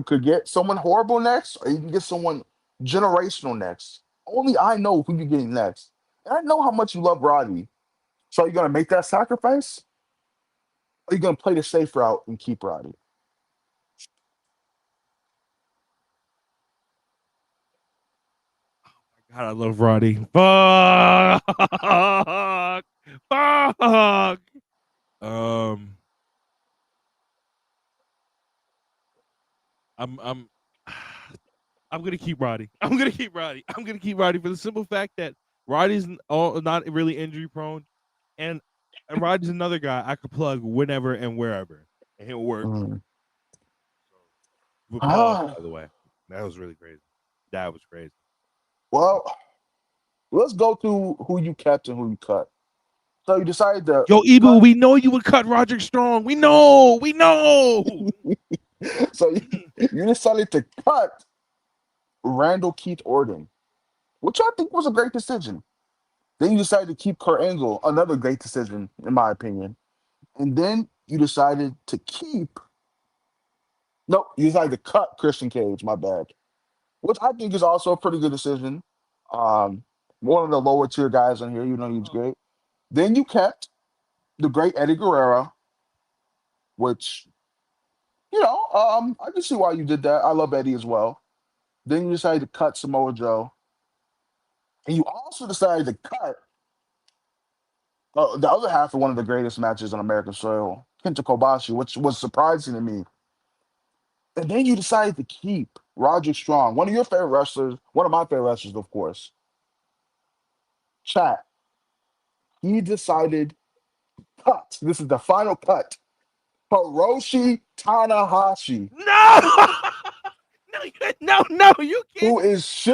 could get someone horrible next, or you can get someone generational next. Only I know who you're getting next. And I know how much you love Roddy. So are you gonna make that sacrifice? Or are you gonna play the safe route and keep Roddy? God, I love Roddy. Fuck. Fuck. Um, I'm I'm gonna keep Roddy. I'm gonna keep Roddy. I'm gonna keep Roddy for the simple fact that Roddy's not really injury prone, and Roddy's another guy I could plug whenever and wherever, and he'll work. Mm. With pause, by the way. That was really crazy. That was crazy. Well, let's go through who you kept and who you cut. So you decided to Yo, Ibu, we know you would cut Roderick Strong. We know. so you decided to cut Randall Keith Orton, which I think was a great decision. Then you decided to keep Kurt Angle, another great decision, in my opinion. And then you decided to keep. No, you decided to cut Christian Cage. My bad. Which I think is also a pretty good decision. Um, One of the lower tier guys on here, you know, he's great. Then you kept the great Eddie Guerrero, which I can see why you did that. I love Eddie as well. Then you decided to cut Samoa Joe, and you also decided to cut the other half of one of the greatest matches on American soil, Kenta Kobashi, which was surprising to me. And then you decided to keep Roger Strong, one of your favorite wrestlers, one of my favorite wrestlers, of course. Chat. He decided cut. This is the final cut. Hiroshi Tanahashi. No, you can't. Who is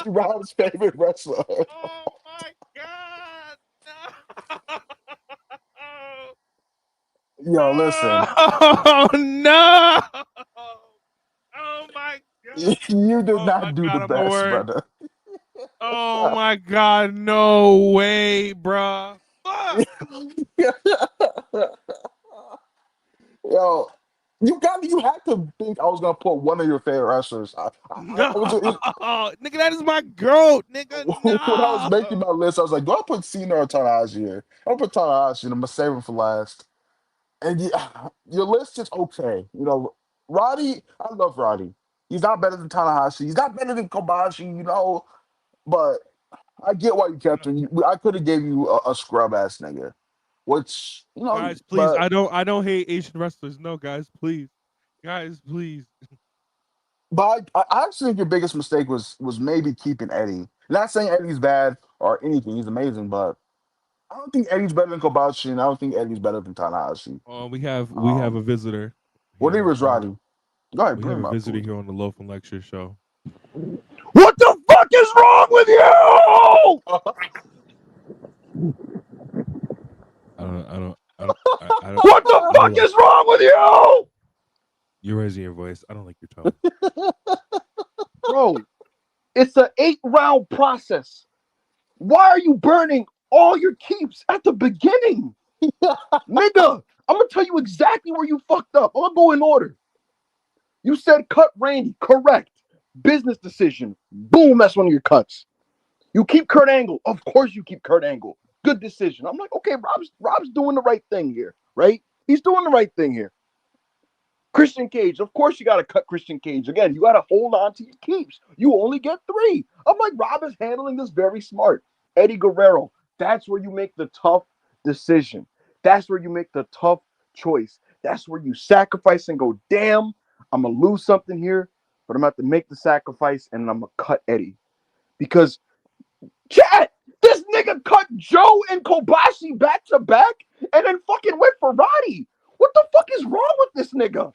Rob's favorite wrestler. Oh my God. No. Yo, listen. Oh no. Oh my God. You did Oh not my do God, the I'm best, worried. brother. Oh my God, no way, bruh. Fuck. Yo, you had to think I was gonna put one of your favorite wrestlers. No, nigga, that is my goat, nigga. When I was No. making my list, I was like, do I put Cena or Tanahashi here? I'll put Tanahashi and I'm gonna save him for last. And your list is okay. You know, Roddy, I love Roddy. He's not better than Tanahashi. He's not better than Kobashi, but I get why you kept him. I could have gave you a scrub ass nigga. Which, Guys, please. but I don't hate Asian wrestlers. No, guys, please. Guys, please. But I actually think your biggest mistake was maybe keeping Eddie. Not saying Eddie's bad or anything; he's amazing, but I don't think Eddie's better than Kobashi, and I don't think Eddie's better than Tanahashi. We have a visitor Whatever here. is Roddy. Go ahead, We bring have him a up, visitor please. here on the Loaf and Lecture show. What the fuck is wrong with you? I don't. What the fuck is wrong with you? You're raising your voice. I don't like your tone. Bro, it's an 8-round process. Why are you burning all your keeps at the beginning? Nigga, I'm gonna tell you exactly where you fucked up. I'm gonna go in order. You said cut Randy. Correct. Business decision. Boom, that's one of your cuts. You keep Kurt Angle. Of course you keep Kurt Angle. Good decision. I'm like, okay, Rob's doing the right thing here, right? He's doing the right thing here. Christian Cage. Of course you got to cut Christian Cage. Again, you got to hold on to your keeps. You only get 3. I'm like, Rob is handling this very smart. Eddie Guerrero. That's where you make the tough decision. That's where you make the tough choice. That's where you sacrifice and go, damn, I'm going to lose something here, but I'm going to have to make the sacrifice and I'm going to cut Eddie. Because, chat, this nigga cut Joe and Kobashi back to back and then fucking went for Roddy. What the fuck is wrong with this nigga?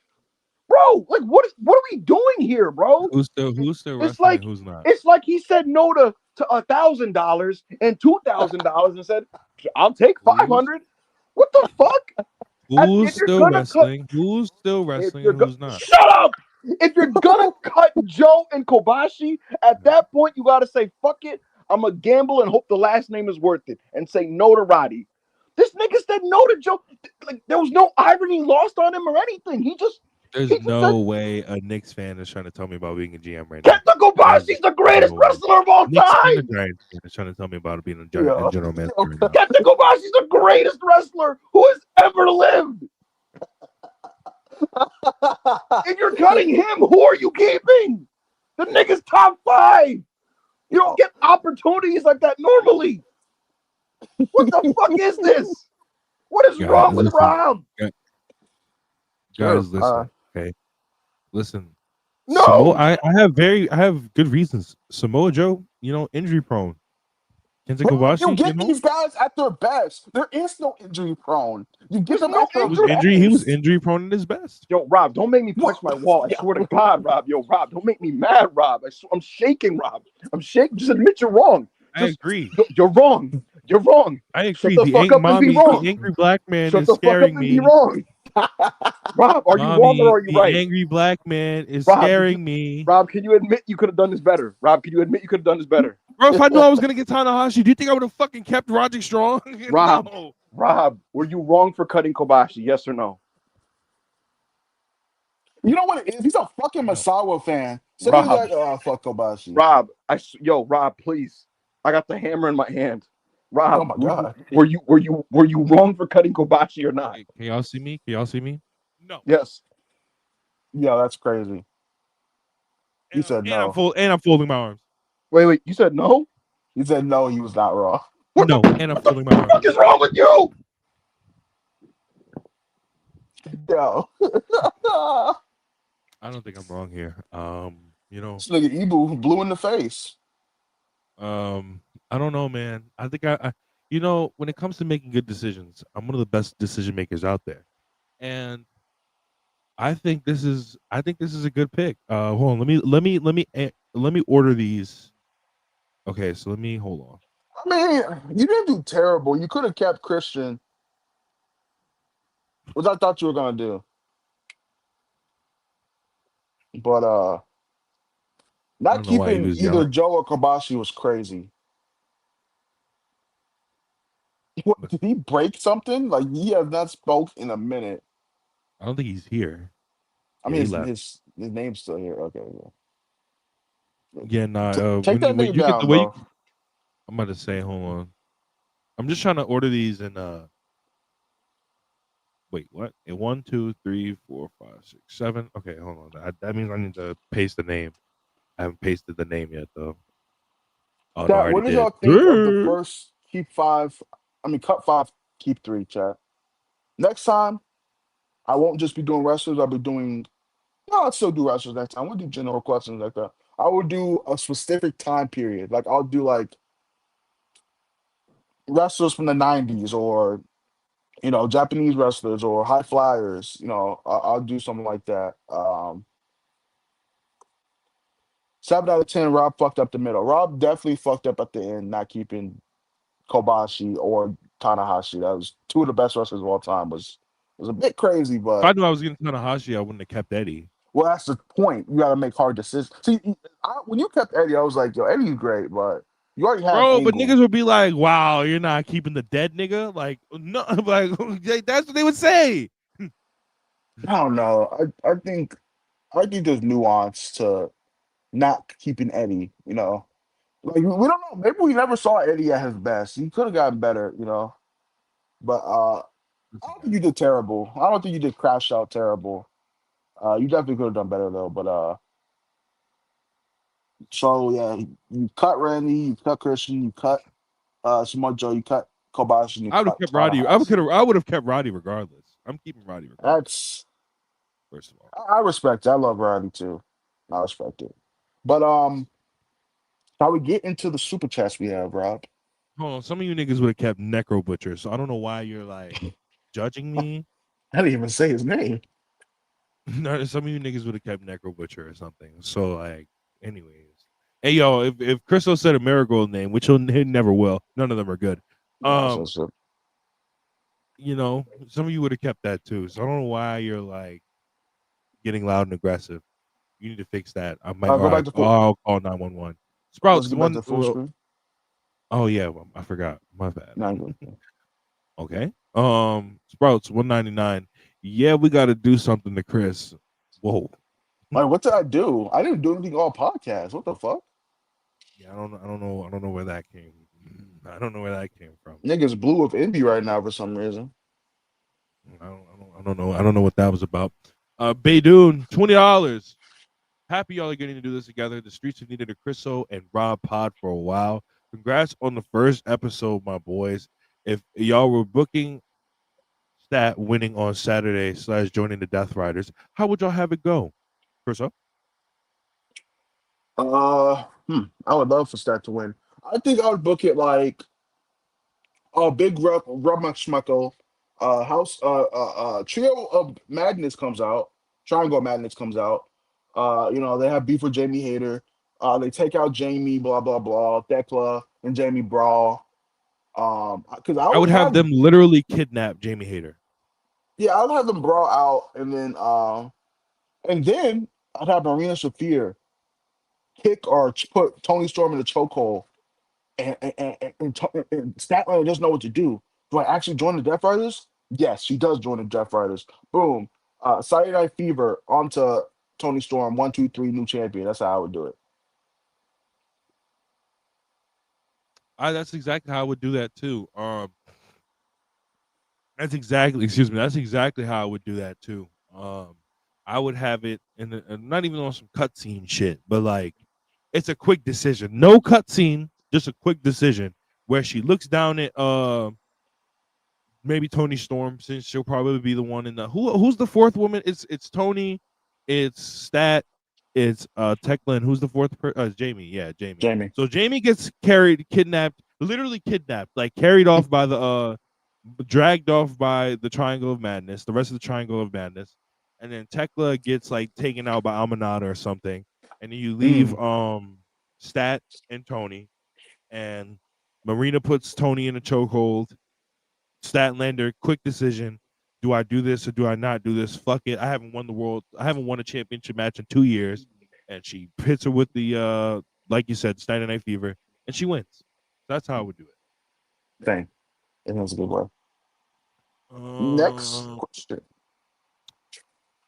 Bro, like what are we doing here, bro? Who's still wrestling? It's like who's not? It's like he said no to $1,000 and $2,000 and said, I'll take 500. What the fuck? Who's still wrestling? Who's still wrestling and who's not? Shut up! If you're gonna cut Joe and Kobashi, at that point you gotta say, fuck it. I'm gonna gamble and hope the last name is worth it and say no to Roddy. This nigga said no to Joe. Like there was no irony lost on him or anything. There's no way a Knicks fan is trying to tell me about being a GM right now. Kenta Kobashi's the greatest wrestler of all time. Is trying to tell me about being a general manager. Right now. Kenta Kobashi's the greatest wrestler who has ever lived. If you're cutting him, who are you keeping? The nigga's top 5. You don't get opportunities like that normally. What the fuck is this? What is wrong with Rob? Guys, listen. Okay, listen. No, I have good reasons. Samoa Joe, injury prone. Kenta Bro, Kobashi, you you get know, these guys at their best. There is no injury prone. You get There's them no at their injury. he was best. injury prone at his best. Yo, Rob, don't make me punch my wall. I Yeah. swear to God, Rob. Yo, Rob, don't make me mad, Rob. I'm shaking, Rob. I'm shaking. Just admit you're wrong. I agree. You're wrong. You're wrong. I Shut agree. the fuck up and be The wrong. angry black man Shut is the fuck up scaring and be me. wrong. Rob, are you wrong or are you The right? angry black man is Rob, scaring me. Rob, can you admit you could have done this better? Rob, can you admit you could have done this better? Bro, if I knew I was gonna get Tanahashi, do you think I would have fucking kept Roderick Strong? Rob, No. Rob, were you wrong for cutting Kobashi? Yes or no? You know what it is? He's a fucking No. Masawa fan. So he's Rob, like, oh, fuck Kobashi. Rob, Rob, please. I got the hammer in my hand. Rob, Oh my God. were you wrong for cutting Kobashi or not? Hey, can y'all see me? Can y'all see me? No. Yes. Yeah, that's crazy. He said And no. I'm folding my arms. Wait, you said no? He said no, he was not wrong. No, and I'm folding my arms. What is wrong with you? Yo. I don't think I'm wrong here. You know, This nigga Ibu blue in the face. I don't know, man. I think you know, when it comes to making good decisions, I'm one of the best decision makers out there, and I think this is a good pick. Hold on, let me order these. Okay, so let me hold on. I mean, you didn't do terrible. You could have kept Christian, which I thought you were gonna do. But I not don't know why he keeping was either yelling. Joe or Kobashi was crazy. What, did he break something? Like he has not spoke in a minute. I don't think he's here. I Yeah, mean, he his left. his, his name's still here. Okay, yeah. Yeah, nah. Take that When nigga you get the down, way you, bro. I'm about to say, hold on. I'm just trying to order these in wait, what? In 1, 2, 3, 4, 5, 6, 7. Okay, hold on. That means I need to paste the name. I haven't pasted the name yet though. Oh no, I Chat, already what did did. y'all think of the first keep five? I mean, cut five, keep three, chat. Next time, I won't just be doing wrestlers. I'll be doing. No, I'll still do wrestlers next time. We'll do general questions like that. I will do a specific time period. Like I'll do like wrestlers from the '90s, or Japanese wrestlers or high flyers. I'll do something like that. 7 out of 10. Rob fucked up the middle. Rob definitely fucked up at the end, not keeping Kobashi or Tanahashi. That was two of the best wrestlers of all time. Was a bit crazy, If I but knew I was getting Tanahashi, I wouldn't have kept Eddie. well, that's the point. You got to make hard decisions. See, when you kept Eddie, I was like, yo, Eddie's great, but you already have Bro, but Angle. niggas would be like, "Wow, you're not keeping the dead nigga." Like, no, like that's what they would say. I don't know. I think there's nuance to not keeping Eddie. Like we don't know. Maybe we never saw Eddie at his best. He could have gotten better. But I don't think you did terrible. I don't think you did crash out terrible. You definitely could have done better though. But so yeah, you cut Randy, you cut Christian, you cut Samoa Joe, you cut Kobashi, and you I would have cut kept Roddy. I Tanahashi. would have kept Roddy regardless. I'm keeping Roddy regardless. That's First of all, I respect it. I love Randy too. I respect it. But how we get into the super chats we have, Rob? hold on. Some of you niggas would have kept Necro Butcher, so I don't know why you're like judging me. I didn't even say his name. No, some of you niggas would have kept Necro Butcher or something. So like, anyways, hey yo, if Chriso said a Marigold name, which he never will, none of them are good. So, Some of you would have kept that too. So I don't know why you're like getting loud and aggressive. You need to fix that. I might. go back to full. I'll call 911. Let's Sprouts get back to one. full screen. Oh yeah, I forgot. My bad. No, Okay. Sprouts 199. Yeah, we got to do something to Chris. Whoa. like, what did I do? I didn't do anything all podcast. What the fuck? Yeah, I don't know where that came. I don't know where that came from. Niggas blue of envy right now for some reason. I don't know. I don't know what that was about. Baydoun, $20. Happy y'all are getting to do this together. The streets have needed a Chriso and Rob pod for a while. Congrats on the first episode, my boys. If y'all were booking stat winning on Saturday / joining the Death Riders, how would y'all have it go? Chriso? I would love for Stat to win. I think I would book it like Big Rub McSmuckle, House Trio of Madness comes out, Triangle of Madness comes out. They have beef with Jamie Hayter. They take out Jamie, blah blah blah, Thekla and Jamie Brawl. Because I I would would have have, them literally kidnap Jamie Hayter. yeah, I would have them brawl out, and then I'd have Marina Shafir kick or put Tony Storm in the chokehold, and Statlander doesn't know what to do. Do I actually join the Death Riders? Yes, she does join the Death Riders. Boom. Saturday Night Fever onto Tony Storm. 1, 2, 3, new champion. That's how I would do it. That's exactly how I would do that too. That's exactly how I would do that too. I would have it not even on some cutscene shit, but like it's a quick decision, no cutscene, just a quick decision where she looks down at maybe Tony Storm, since she'll probably be the one in the who's the fourth woman? It's Tony, it's Stat, it's Tekla, and who's the fourth Jamie. Yeah, Jamie. Jamie. So Jamie gets kidnapped, literally kidnapped, like carried off by the dragged off by the Triangle of Madness, the rest of the Triangle of Madness, and then Tekla gets like taken out by Amanada or something, and then you leave Mm, Stat and Tony, and Marina puts Tony in a chokehold. Statlander, quick decision. Do I do this or do I not do this? Fuck it. I haven't won the world. I haven't won a championship match in 2 years. And she hits her with the like you said, Saturday Night Fever, and she wins. That's how I would do it. thing. And that's a good one. Next Um, question.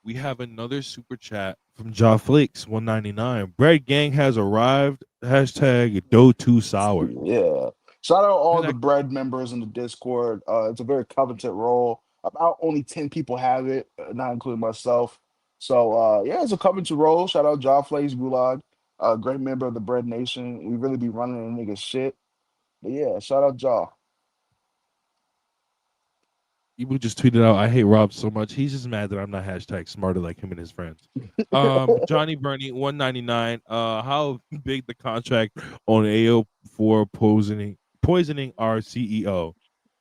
we have another super chat from Ja Flakes 199. Bread Gang has arrived. Hashtag Dough Too Sour. Yeah. Shout out Who's all the that? bread members in the Discord. It's a very coveted role. About only 10 people have it, not including myself. So yeah, it's a coveted role. Shout out Jaw Flays Gulag, great member of the Bread Nation. We really be running the nigga shit. But yeah, shout out Jaw. People just tweeted out, I hate Rob so much. He's just mad that I'm not hashtag smarter like him and his friends. Johnny Bernie 199. How big the contract on AO for poisoning our CEO?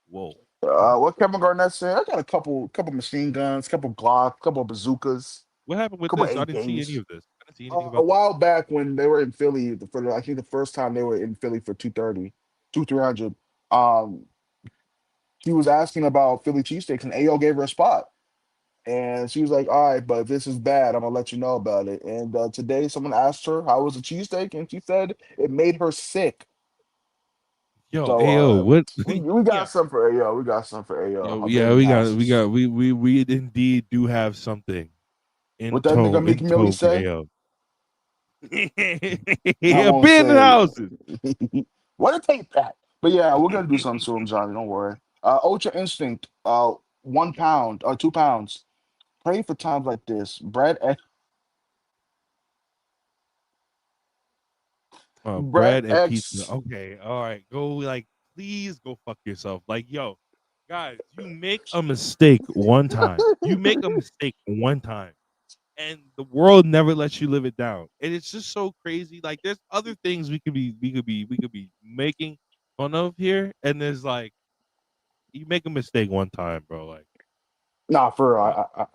Whoa. What Kevin Garnett said, I got a couple machine guns, couple Glock, couple bazookas, What happened with couple this? I didn't see any AKs. of this. I didn't see anything A about this. while back when they were in Philly I think the first time they were in Philly for 230, 300. He was asking about Philly cheesesteaks, and AO gave her a spot. And she was like, "All right, but if this is bad, I'm gonna let you know about it." And today, someone asked her how was the cheesesteak, and she said it made her sick. Yo, So AO, what? we got Yeah. some for AO. We got some for AO. Yo, Her yeah, baby we passes. got, we indeed do have something What that nigga in Meek Millie tow for say? AO. I won't Abandoned say. houses. What to take that? But yeah, we're gonna do something to him, Johnny. Don't worry. Ultra Instinct. 1 pound or 2 pounds. Pray for times like this. Brett Bread and pizza. X. Okay, all right. Go like, please go fuck yourself. Like, yo, guys, you make a mistake one time. You make a mistake one time, and the world never lets you live it down. And it's just so crazy. Like, there's other things we could be making fun of here, and there's like, you make a mistake one time, bro. Like, Nah, for real, uh,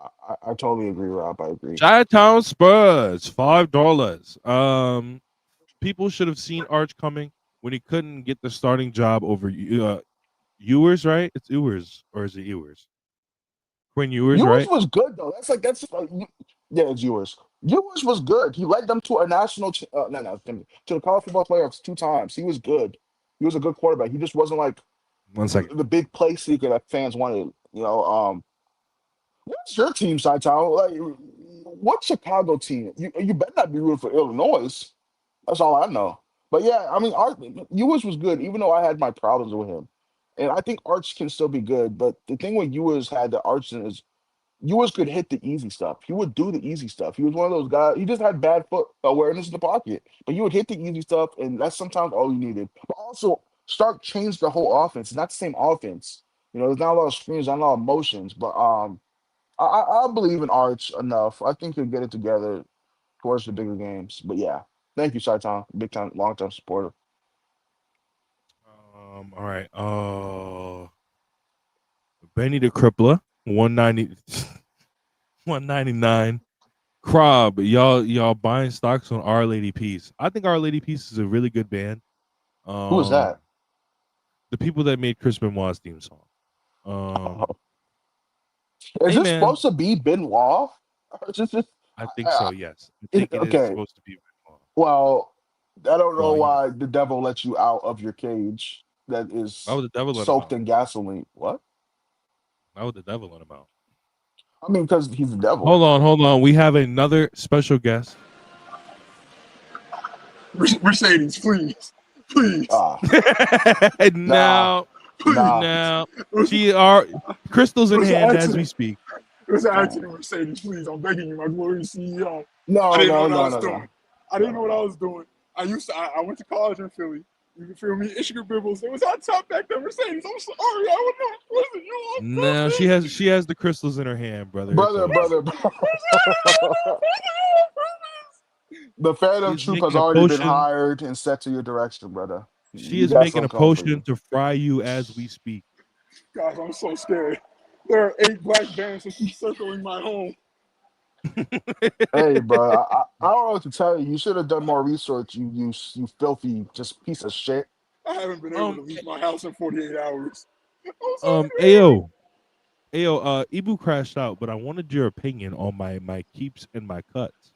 I totally agree, Rob. I agree. Chi-Town Spurs, $5. People should have seen Arch coming when he couldn't get the starting job over Ewers, right? It's Ewers, or is it Ewers? Quinn Ewers, Ewers right? was good though. Yeah, it's Ewers. Ewers was good. He led them to a no, to the college football playoffs 2 times. He was good. He was a good quarterback. He just wasn't like 1 second. the big play seeker that fans wanted. What's your team, Saito? Like, what Chicago team? You better not be rooting for Illinois. That's all I know. But yeah, I mean, Ewers was good, even though I had my problems with him. And I think Arch can still be good. But the thing with Ewers had the Arch is Ewers could hit the easy stuff. He would do the easy stuff. He was one of those guys. He just had bad foot awareness in the pocket, but he would hit the easy stuff, and that's sometimes all you needed. But also, Stark changed the whole offense. It's not the same offense. There's not a lot of screens, not a lot of motions. But I believe in Arch enough. I think he'll get it together towards the bigger games. But yeah, thank you, Shaitan, big time, long time supporter. All right. Benny the Crippler, 190, 199. Crob, y'all buying stocks on Our Lady Peace. I think Our Lady Peace is a really good band. Who is that? The people that made Chris Benoit's theme song. Oh. Is Hey this man, supposed to be Benoit? Or is this just, I think uh, so. Yes, I think it is okay. supposed to be Benoit. Well, I don't know Well, why the devil let you out of your cage that why is would the devil let him soaked out? in gasoline. What? Why would the devil let him out? I mean, because he's the devil. Hold on. We have another special guest. Mercedes, please, please, Ah, nah, now, please. nah, now, she are crystals It in was an hand as we accident. speak. It was an nah. accident, Mercedes. Please, I'm begging you, my glorious CEO. I No, didn't know no, what I no, was no, no, doing. I didn't know what I was doing. I went to college in Philly. You feel me? Ishika Bibbles. It was hot top back there, Mercedes. I'm sorry. I would not. Listen, you on No, she has the crystals in her hand, brother. It's brother, over. brother. The Phantom She's Troop has making a already been potion. hired and set to your direction, brother. She You is got making a something coming for potion you. to fry you as we speak. Gosh, I'm so scared. There are 8 black vans that keep circling my home. Hey, bro, I don't know what to tell you. You should have done more research. You filthy just piece of shit. I haven't been able to leave my house in 48 hours. I'm so scared. Ayo, Ibu crashed out, but I wanted your opinion on my keeps and my cuts.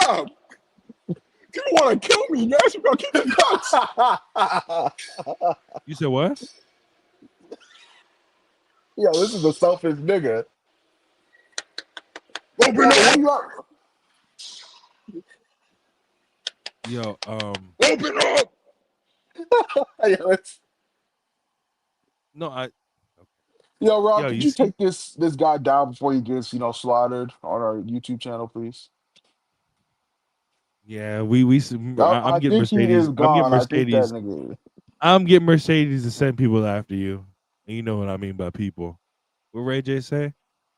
Rob, people want to kill me. You ask me about keeps and cuts. You said what? Yo, this is a selfish nigga. Open Yo, what up. you up? Yo, Open up. Yo, no, yo, Rob, yo, could you you see, take this guy down before he gets slaughtered on our YouTube channel, please? yeah, we. I'm I getting think he is Mercedes. I'm getting gone. I think that Mercedes. nigga. I'm getting Mercedes to send people after you. And you know what I mean by people. What Ray J say?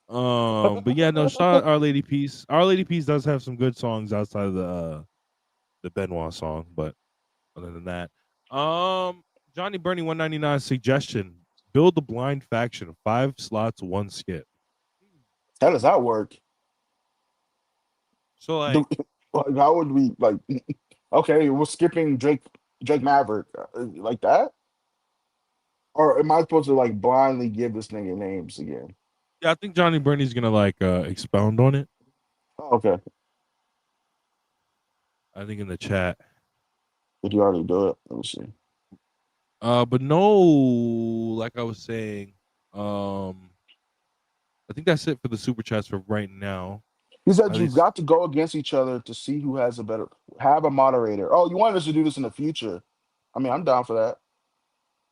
But yeah, no, shout out Our Lady Peace. Our Lady Peace does have some good songs outside of the Benoit song, but other than that, Johnny Bernie 199 suggestion: build the blind faction, 5 slots, 1 skip. How does that work? So Do, like, like, how would we like? Okay, we're skipping Drake Maverick like that, or am I supposed to like blindly give this nigga names again? yeah, I think Johnny Bernie's gonna like expound on it. Oh, okay, I think in the chat. did you already do it? Let me see. But no, like I was saying, I think that's it for the super chats for right now. He said At you've least, got to go against each other to see who has a better. Have a moderator. Oh, you want us to do this in the future? I mean, I'm down for that.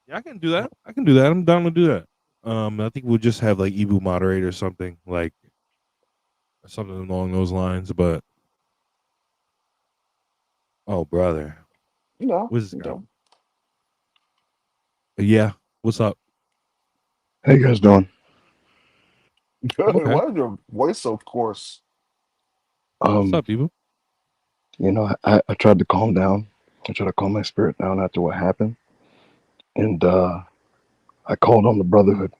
yeah, I can do that. I can do that. I'm down to do that. I think we'll just have like Ebu moderate or something like something along those lines. But oh, brother, You know, what's this you guy? know. Yeah, what's up? How you guys doing? Good. Okay, Why is your voice so coarse? what's Um, up, Ebu? I tried to calm down. I tried to calm my spirit down after what happened, and I called on the Brotherhood.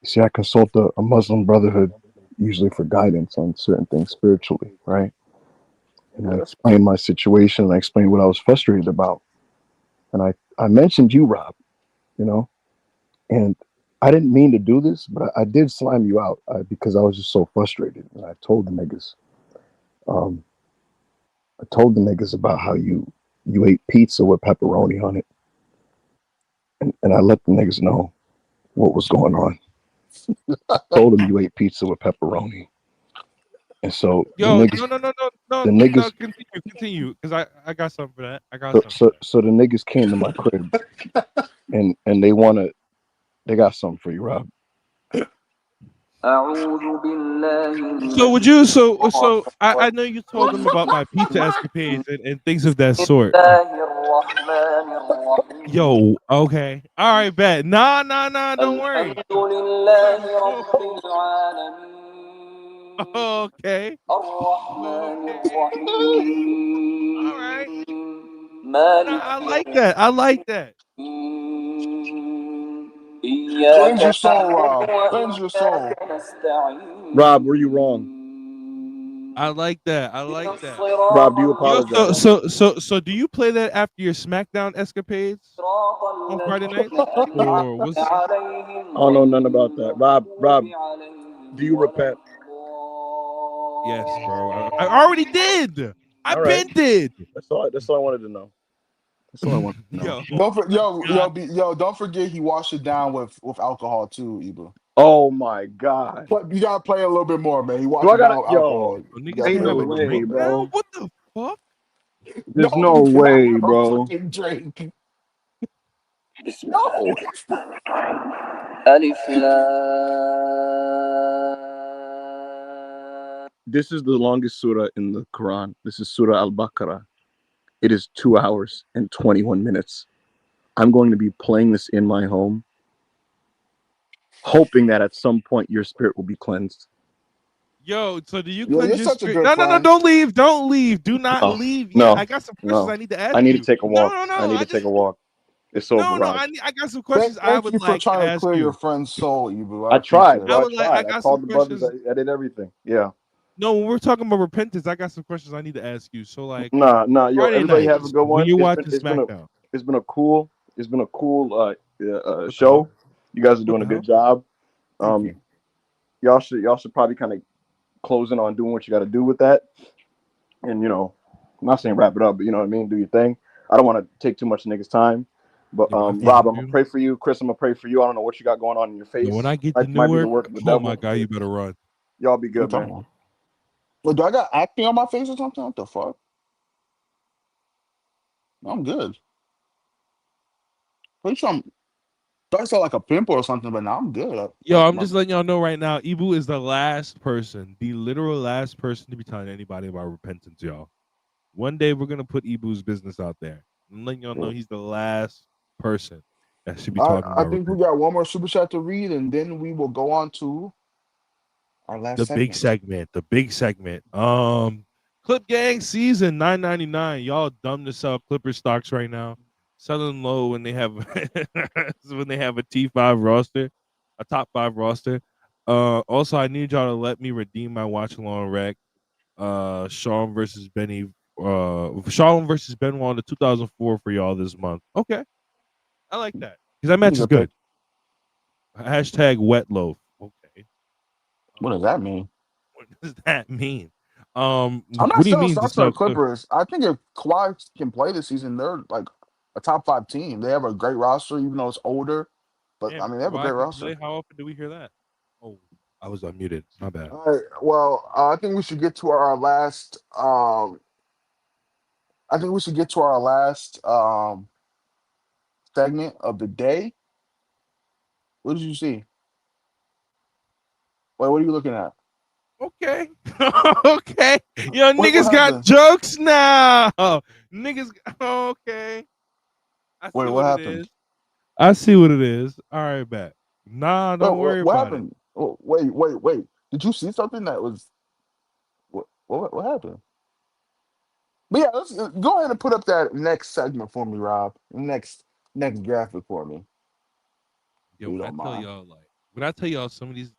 You see, I consult a Muslim Brotherhood usually for guidance on certain things spiritually, right? And I Yeah. explained my situation, and I explained what I was frustrated about, and I mentioned you, Rob. You know, and I didn't mean to do this, but I did slime you out because I was just so frustrated, and I told the niggas. Um, I told the niggas about how you ate pizza with pepperoni on it, and I let the niggas know what was going on. Told them you ate pizza with pepperoni, and so Yo, no. the niggas, Continue, because I got something for that. I got so something for so, that. so the niggas came to my crib, and they got something for you, Rob. So would you? I know you told them about my pizza escapades and things of that sort. Yo, okay, all right, bet. Nah. Don't worry. Okay, okay. All right. I like that. I like that. Cleanse your soul, Rob. Cleanse your soul. Rob, were you wrong? I like that. I like that. Rob, do you Yo, apologize? so do you play that after your SmackDown escapades on Friday nights? Or what's I don't know nothing about that. Rob, do you repent? yes, bro. I already did. I All right. been did. That's all I wanted to know. That's all I wanted to know. God. Don't forget he washed it down with alcohol too, Ibu. Oh my God. But you gotta play a little bit more, man. He Do washed I it down gotta with alcohol. Oh, You niggas gotta ain't can't play a have no a little bit way, drink more, man. now? bro. What the fuck? There's No, no you cannot way, have a bro. fucking drink. No. This is the longest surah in the Quran. This is Surah Al-Baqarah. It is 2 hours and 21 minutes. I'm going to be playing this in my home, hoping that at some point your spirit will be cleansed. Yo, so do you Yo, cleanse you're your such a spirit? good No, no, no, friend. don't leave. Don't leave. Do not No, leave yet. no, I got some questions no. I need to ask I need to you. take a No, walk. no, no. I need I to take just a walk. It's over, no, no. Rob. I got some questions I Thank would you for like to trying to ask clear your you. friend's soul, Ibu. I I tried, appreciate bro. I it. would like. I I got some called the brothers. questions. I did everything. Yeah. No, when we're talking about repentance, I got some questions I need to ask you. So, like Nah. Yo, Friday everybody have a nights good when one. you're watching SmackDown, It's been a cool what the show. hell? You guys are What doing the a good hell? job. Thank Um, you. y'all should probably kind of close in on doing what you got to do with that. And I'm not saying wrap it up, but you know what I mean. Do your thing. I don't want to take too much niggas' time. But Yo, when I get Rob, to I'm gonna pray for you. Chris, I'm gonna pray for you. I don't know what you got going on in your yo, when face. I get to Might be the Newark, work of the oh my devil. god, you better run. Y'all be What you good, talking man. about? Well, do I got acne on my face or something? What the fuck? I'm good. Pretty sure I saw like a pimple or something, but now I'm good. Yo, I'm just letting y'all know right now. Ibu is the last person, the literal last person to be telling anybody about repentance, y'all. One day we're gonna put Ibu's business out there. I'm letting y'all know he's the last person that should be talking I about think we repentance. got one more super chat to read, and then we will go on to our last The big segment. segment. The big segment. Clip Gang season 9.99. Y'all dumb to sell Clipper stocks right now. Selling low when they have when they have a T5 roster, a top 5 roster. Also I need y'all to let me redeem my watch along rec. Sean versus Benny. Sean versus Benoit in the 2004 for y'all this month. Okay, I like that because that That's a match is good pick. good. Hashtag wet loaf. Okay, What does that mean? what does that mean? I'm What not do you selling mean to stocks for the sell Cliff? Clippers. I think if Kawhi can play this season, they're like a top 5 team. They have a great roster, even though it's older. But I Damn, mean, they have a Kawhi great can roster. play. How often do we hear that? Oh, I was unmuted. My bad. All right. Well, I think we should get to our last. I think we should get to our last segment of the day. What did you see? Wait, what are you looking at? Okay, okay. Yo, What niggas got happened? jokes now. Niggas. Okay, I Wait, see what what it happened? is. I see what it is. All right, bet. Nah, Wait, don't worry what about it. happened? Oh, wait. Did you see something that was what happened? But yeah, let's go ahead and put up that next segment for me, Rob. Next graphic for me, if Yo, you when I don't tell mind. y'all, some of these.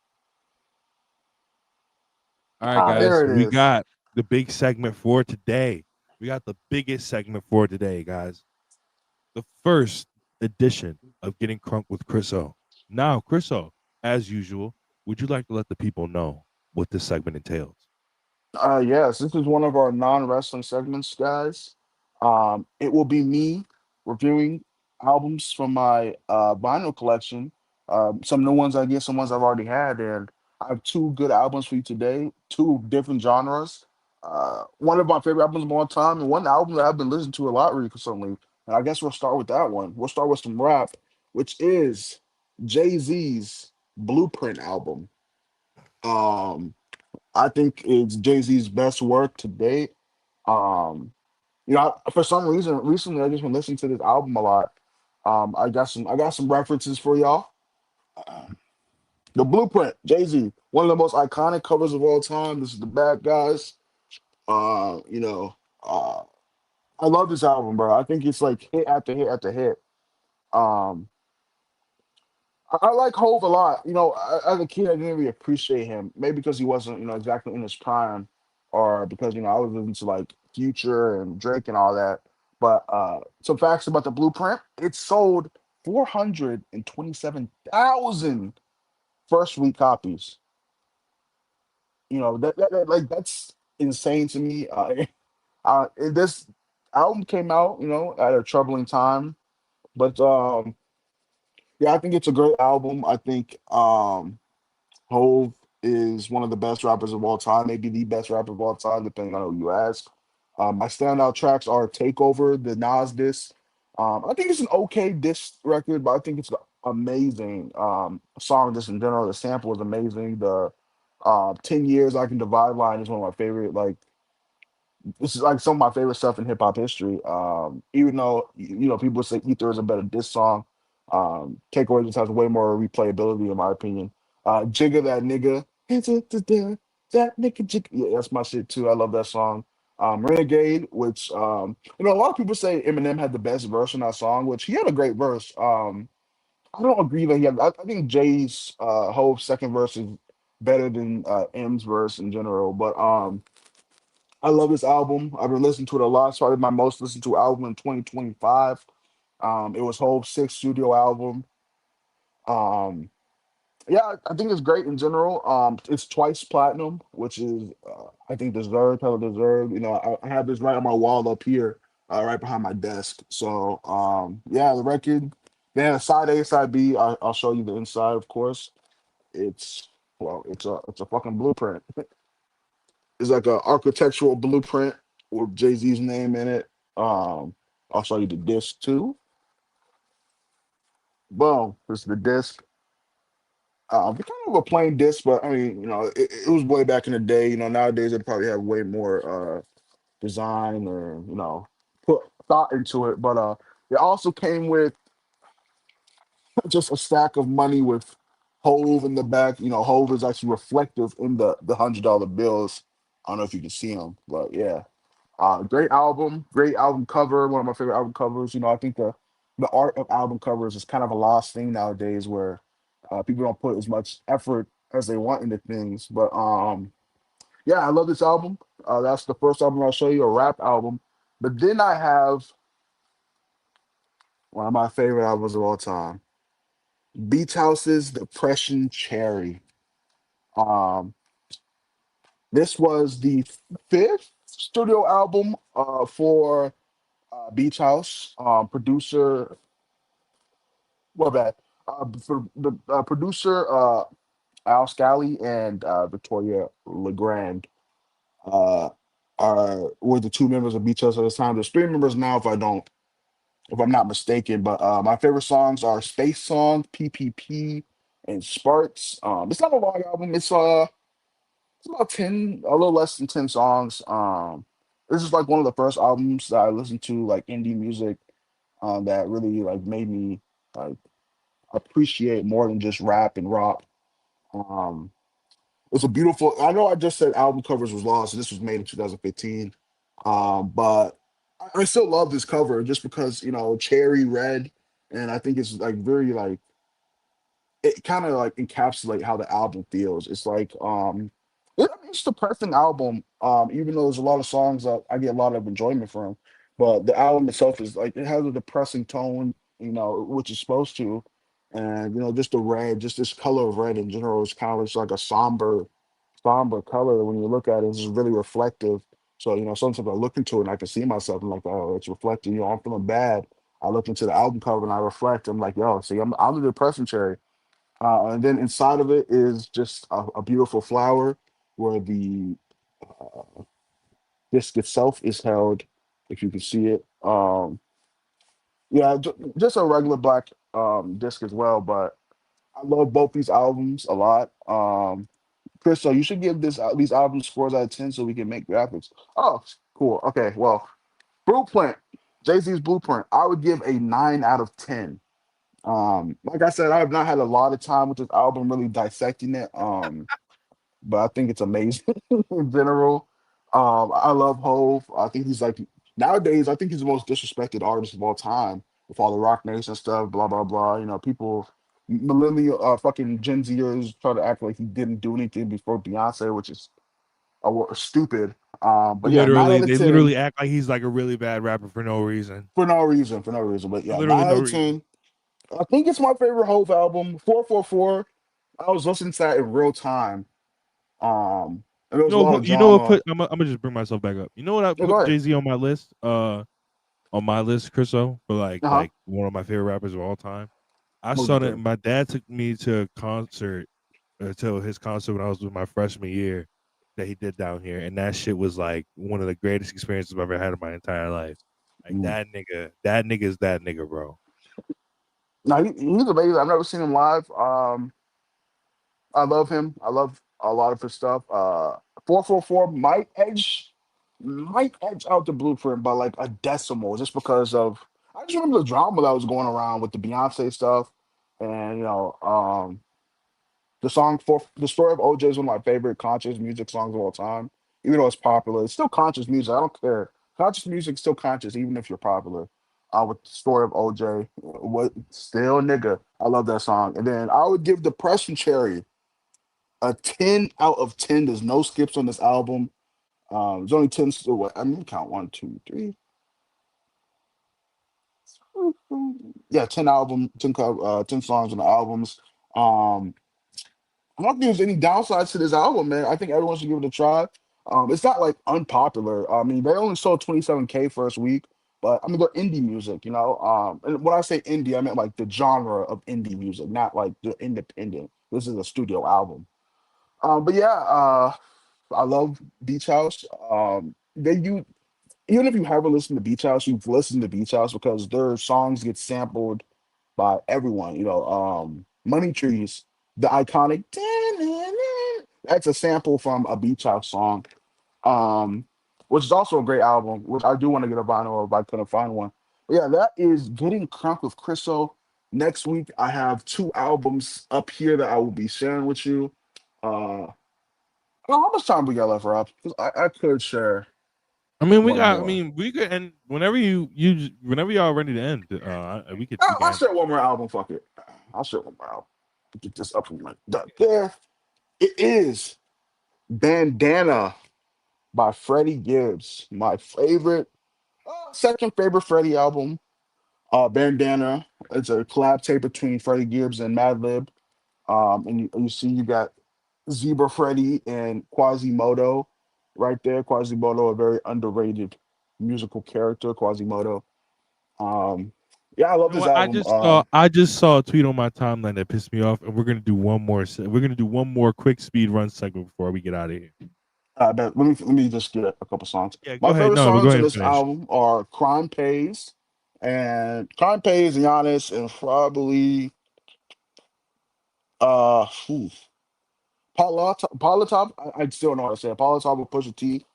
All right, guys, There we it is. got the big segment for today. We got the biggest segment for today, guys. The first edition of Getting Crunk with Chriso. Now, Chriso, as usual, would you like to let the people know what this segment entails? Yes, this is one of our non-wrestling segments, guys. It will be me reviewing albums from my vinyl collection. Some new ones I get, some ones I've already had, and I have two good albums for you today, two different genres. One of my favorite albums of all time, and one album that I've been listening to a lot recently. And I guess we'll start with that one. We'll start with some rap, which is Jay-Z's Blueprint album. Um, I think it's Jay Z's best work to date. Um, for some reason, recently I just been listening to this album a lot. I got some references for y'all. The Blueprint, Jay Z, one of the most iconic covers of all time. This is the Bad Guys. You know, uh, I love this album, bro. I think it's like hit after hit after hit. Um, I like Hove a lot. As a kid, I didn't really appreciate him. Maybe because he wasn't, exactly in his prime, or because I was listening to like Future and Drake and all that. But some facts about the Blueprint: it sold 427,000 first week copies. Like that's insane to me. This album came out, at a troubling time, but yeah, I think it's a great album. I think Hove is one of the best rappers of all time, maybe the best rapper of all time, depending on who you ask. My standout tracks are Takeover, the Nas diss. I think it's an okay diss record, but I think it's amazing song just in general. The sample is amazing. The 10 years I can divide line is one of my favorite. Like, this is like some of my favorite stuff in hip hop history. Even though people say Ether is a better diss song, Takeover just has way more replayability in my opinion. Jigga that nigga, that nigga jigga. Yeah, that's my shit too. I love that song. Renegade, which a lot of people say Eminem had the best verse in that song, which he had a great verse. I don't agree that he had. I think Jay's whole second verse is better than M's verse in general, but I love this album. I've been listening to it a lot. It's probably my most listened to album in 2025. It was Hope's sixth studio album. Um, yeah, I think it's great in general. It's twice platinum, which is I think deserved, hella deserved. I have this right on my wall up here, right behind my desk. So yeah, the record. Then side A, side B. I'll show you the inside, of course. It's it's a fucking blueprint. It's like an architectural blueprint with Jay Z's name in it. I'll show you the disc too. Boom, this is the disc. It's kind of a plain disc, but I mean, it was way back in the day. Nowadays they probably have way more design or put thought into it. But it also came with just a stack of money with Hove in the back. Hove is actually reflective in the $100 bills. I don't know if you can see them, but yeah. Great album cover. One of my favorite album covers. I think the art of album covers is kind of a lost thing nowadays, where people don't put as much effort as they want into things. But yeah, I love this album. That's the first album I'll show you, a rap album. But then I have one of my favorite albums of all time, Beach House's Depression Cherry. Um, this was the fifth studio album for Beach House. Producer, what bad? For the producer, Al Scally and Victoria Legrand uh, were the two members of Beach House at the time. There's three members now, if I'm not mistaken. But my favorite songs are Space Song, PPP, and Sparks. It's not a long album. It's about 10, a little less than 10 songs. This is like one of the first albums that I listened to, like indie music, that really like made me like appreciate more than just rap and rock. Um, it's a beautiful. I know I just said album covers was lost, and this was made in 2015. But I still love this cover just because cherry red, and I think it's like very like it kind of like encapsulate how the album feels. It's like it's a depressing album. Even though there's a lot of songs that I get a lot of enjoyment from, but the album itself is like it has a depressing tone, which is supposed to, and just the red, just this color of red in general is kind of just like a somber color when you look at it. It's just really reflective. So sometimes I look into it and I can see myself and like, oh, it's reflecting. I'm feeling bad. I look into the album cover and I reflect. I'm like, yo, see, I'm the depressing cherry. And then inside of it is just a beautiful flower where the disc itself is held, if you can see it. Yeah, just a regular black disc as well. But I love both these albums a lot. Chris, so you should give these albums scores out of 10 so we can make graphics. Oh, cool. Okay, well, Blueprint, Jay Z's Blueprint, I would give a 9 out of 10. Like I said, I have not had a lot of time with this album really dissecting it. But I think it's amazing in general. I love Hove. I think he's like nowadays, I think he's the most disrespected artist of all time with all the Rock Nation stuff, blah blah blah. People, millennial, fucking Gen Zers try to act like he didn't do anything before Beyonce, which is stupid. But yeah, nine out of They 10 literally act like he's like a really bad rapper for no reason. for no reason, for no reason. But For yeah, literally nine out no of reason. 10. I think it's my favorite Hove album. 444. I was listening to that in real time. And there was a lot of You know what? drama. I'm gonna just bring myself back up. You know what? I Yeah, go put ahead. Jay Z on my list. Chriso, for Uh huh. like one of my favorite rappers of all time. I What was saw you that think? my dad took me to a concert, to his concert when I was with my freshman year that he did down here, and that shit was like one of the greatest experiences I've ever had in my entire life. Like Mm. that nigga is that nigga, bro. No, he's amazing. I've never seen him live. I love him. I love a lot of his stuff. 444 might edge out the Blueprint by like a decimal, just because of I just remember the drama that was going around with the Beyonce stuff, and the song for the story of OJ is one of my favorite conscious music songs of all time. Even though it's popular, it's still conscious music. I don't care. Conscious music's still conscious, even if you're popular. With the story of OJ, what still nigga. I love that song. And then I would give Depression Cherry a 10 out of 10. There's no skips on this album. There's only 10. So what? I mean, count one, two, three. Yeah, 10 album, 10 songs on the albums. Um, I don't think there's any downsides to this album, man. I think everyone should give it a try. It's not like unpopular. I mean, they only sold 27K first week, but I mean they're indie music, you know. And when I say indie, I meant like the genre of indie music, not like the independent. This is a studio album. But yeah, I love Beach House. Even if you haven't listened to Beach House, you've listened to Beach House because their songs get sampled by everyone. Money Trees, the iconic. That's a sample from a Beach House song, um, which is also a great album, which I do want to get a vinyl of, but I couldn't find one. But yeah, that is Getting Crunk with Chriso. Next week, I have two albums up here that I will be sharing with you. Uh, how much time we got left, Rob? 'Cause I could share one I more. mean, we could, and whenever y'all ready to end, we can I'll end it. share one more album. Fuck it. I'll share one more album. Get this up from my there. It is Bandana by Freddie Gibbs. My favorite, second favorite Freddie album. Bandana. It's a collab tape between Freddie Gibbs and Madlib. And you see you got Zebra Freddy and Quasimodo right there. Quasimodo, a very underrated musical character. Quasimodo. Um, yeah, I love You know this what? album. I just saw a tweet on my timeline that pissed me off, and we're gonna do one more. We're gonna do one more quick speed run segment before we get out of here. But let me just get a couple songs. Yeah, go My ahead. favorite No, but go songs ahead on and this finish. album are Crime Pays, Giannis, and probably whew, Politop. I still don't know how to say it. Politop with Pusha T.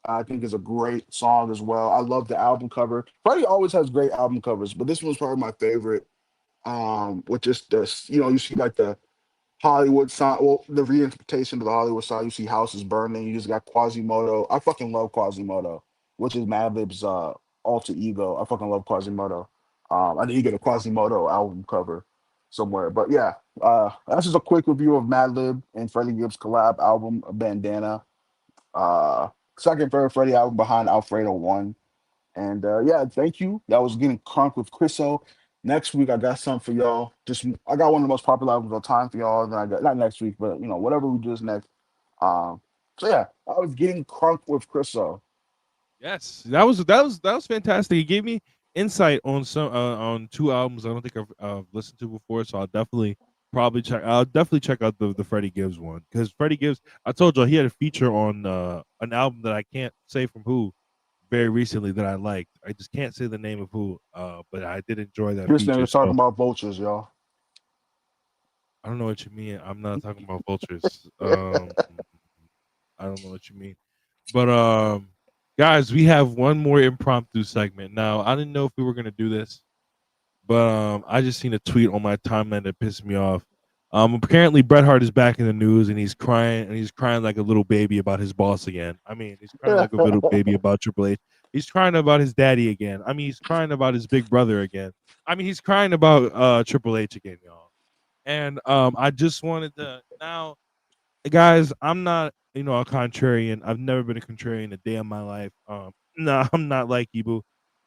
I think is a great song as well. I love the album cover. Freddie always has great album covers, but this one's probably my favorite. With just this, you see like the Hollywood sign, well, the reinterpretation of the Hollywood sign. You see houses burning. You just got Quasimodo. I fucking love Quasimodo, which is Madlib's alter ego. I fucking love Quasimodo. I need to get a Quasimodo album cover somewhere. But yeah, that's just a quick review of Madlib and Freddie Gibbs collab album, Bandana. Uh, Second favorite Freddie album behind Alfredo One. And yeah, thank you. That was Getting Crunk with Chriso. Next week I got something for y'all. I got one of the most popular albums of all time for y'all. Then I got not next week, but whatever we do is next. Um, so yeah, I was Getting Crunk with Chriso. Yes, that was fantastic. He gave me insight on on two albums I don't think I've listened to before. So I'll definitely check out the Freddie Gibbs one, because Freddie Gibbs. I told you he had a feature on an album that I can't say from who very recently that I liked. I just can't say the name of who. But I did enjoy that This feature. nigga talking So about vultures, y'all. I don't know what you mean. I'm not talking about vultures. I don't know what you mean. But guys, we have one more impromptu segment. Now, I didn't know if we were gonna do this, but I just seen a tweet on my timeline that pissed me off. Apparently Bret Hart is back in the news, and he's crying like a little baby about his boss again. I mean, he's crying like a little baby about Triple H. He's crying about his daddy again. I mean, he's crying about his big brother again. I mean, he's crying about Triple H again, y'all. And I just wanted to now, guys. I'm not, a contrarian. I've never been a contrarian a day in my life. No, I'm not like you, boo.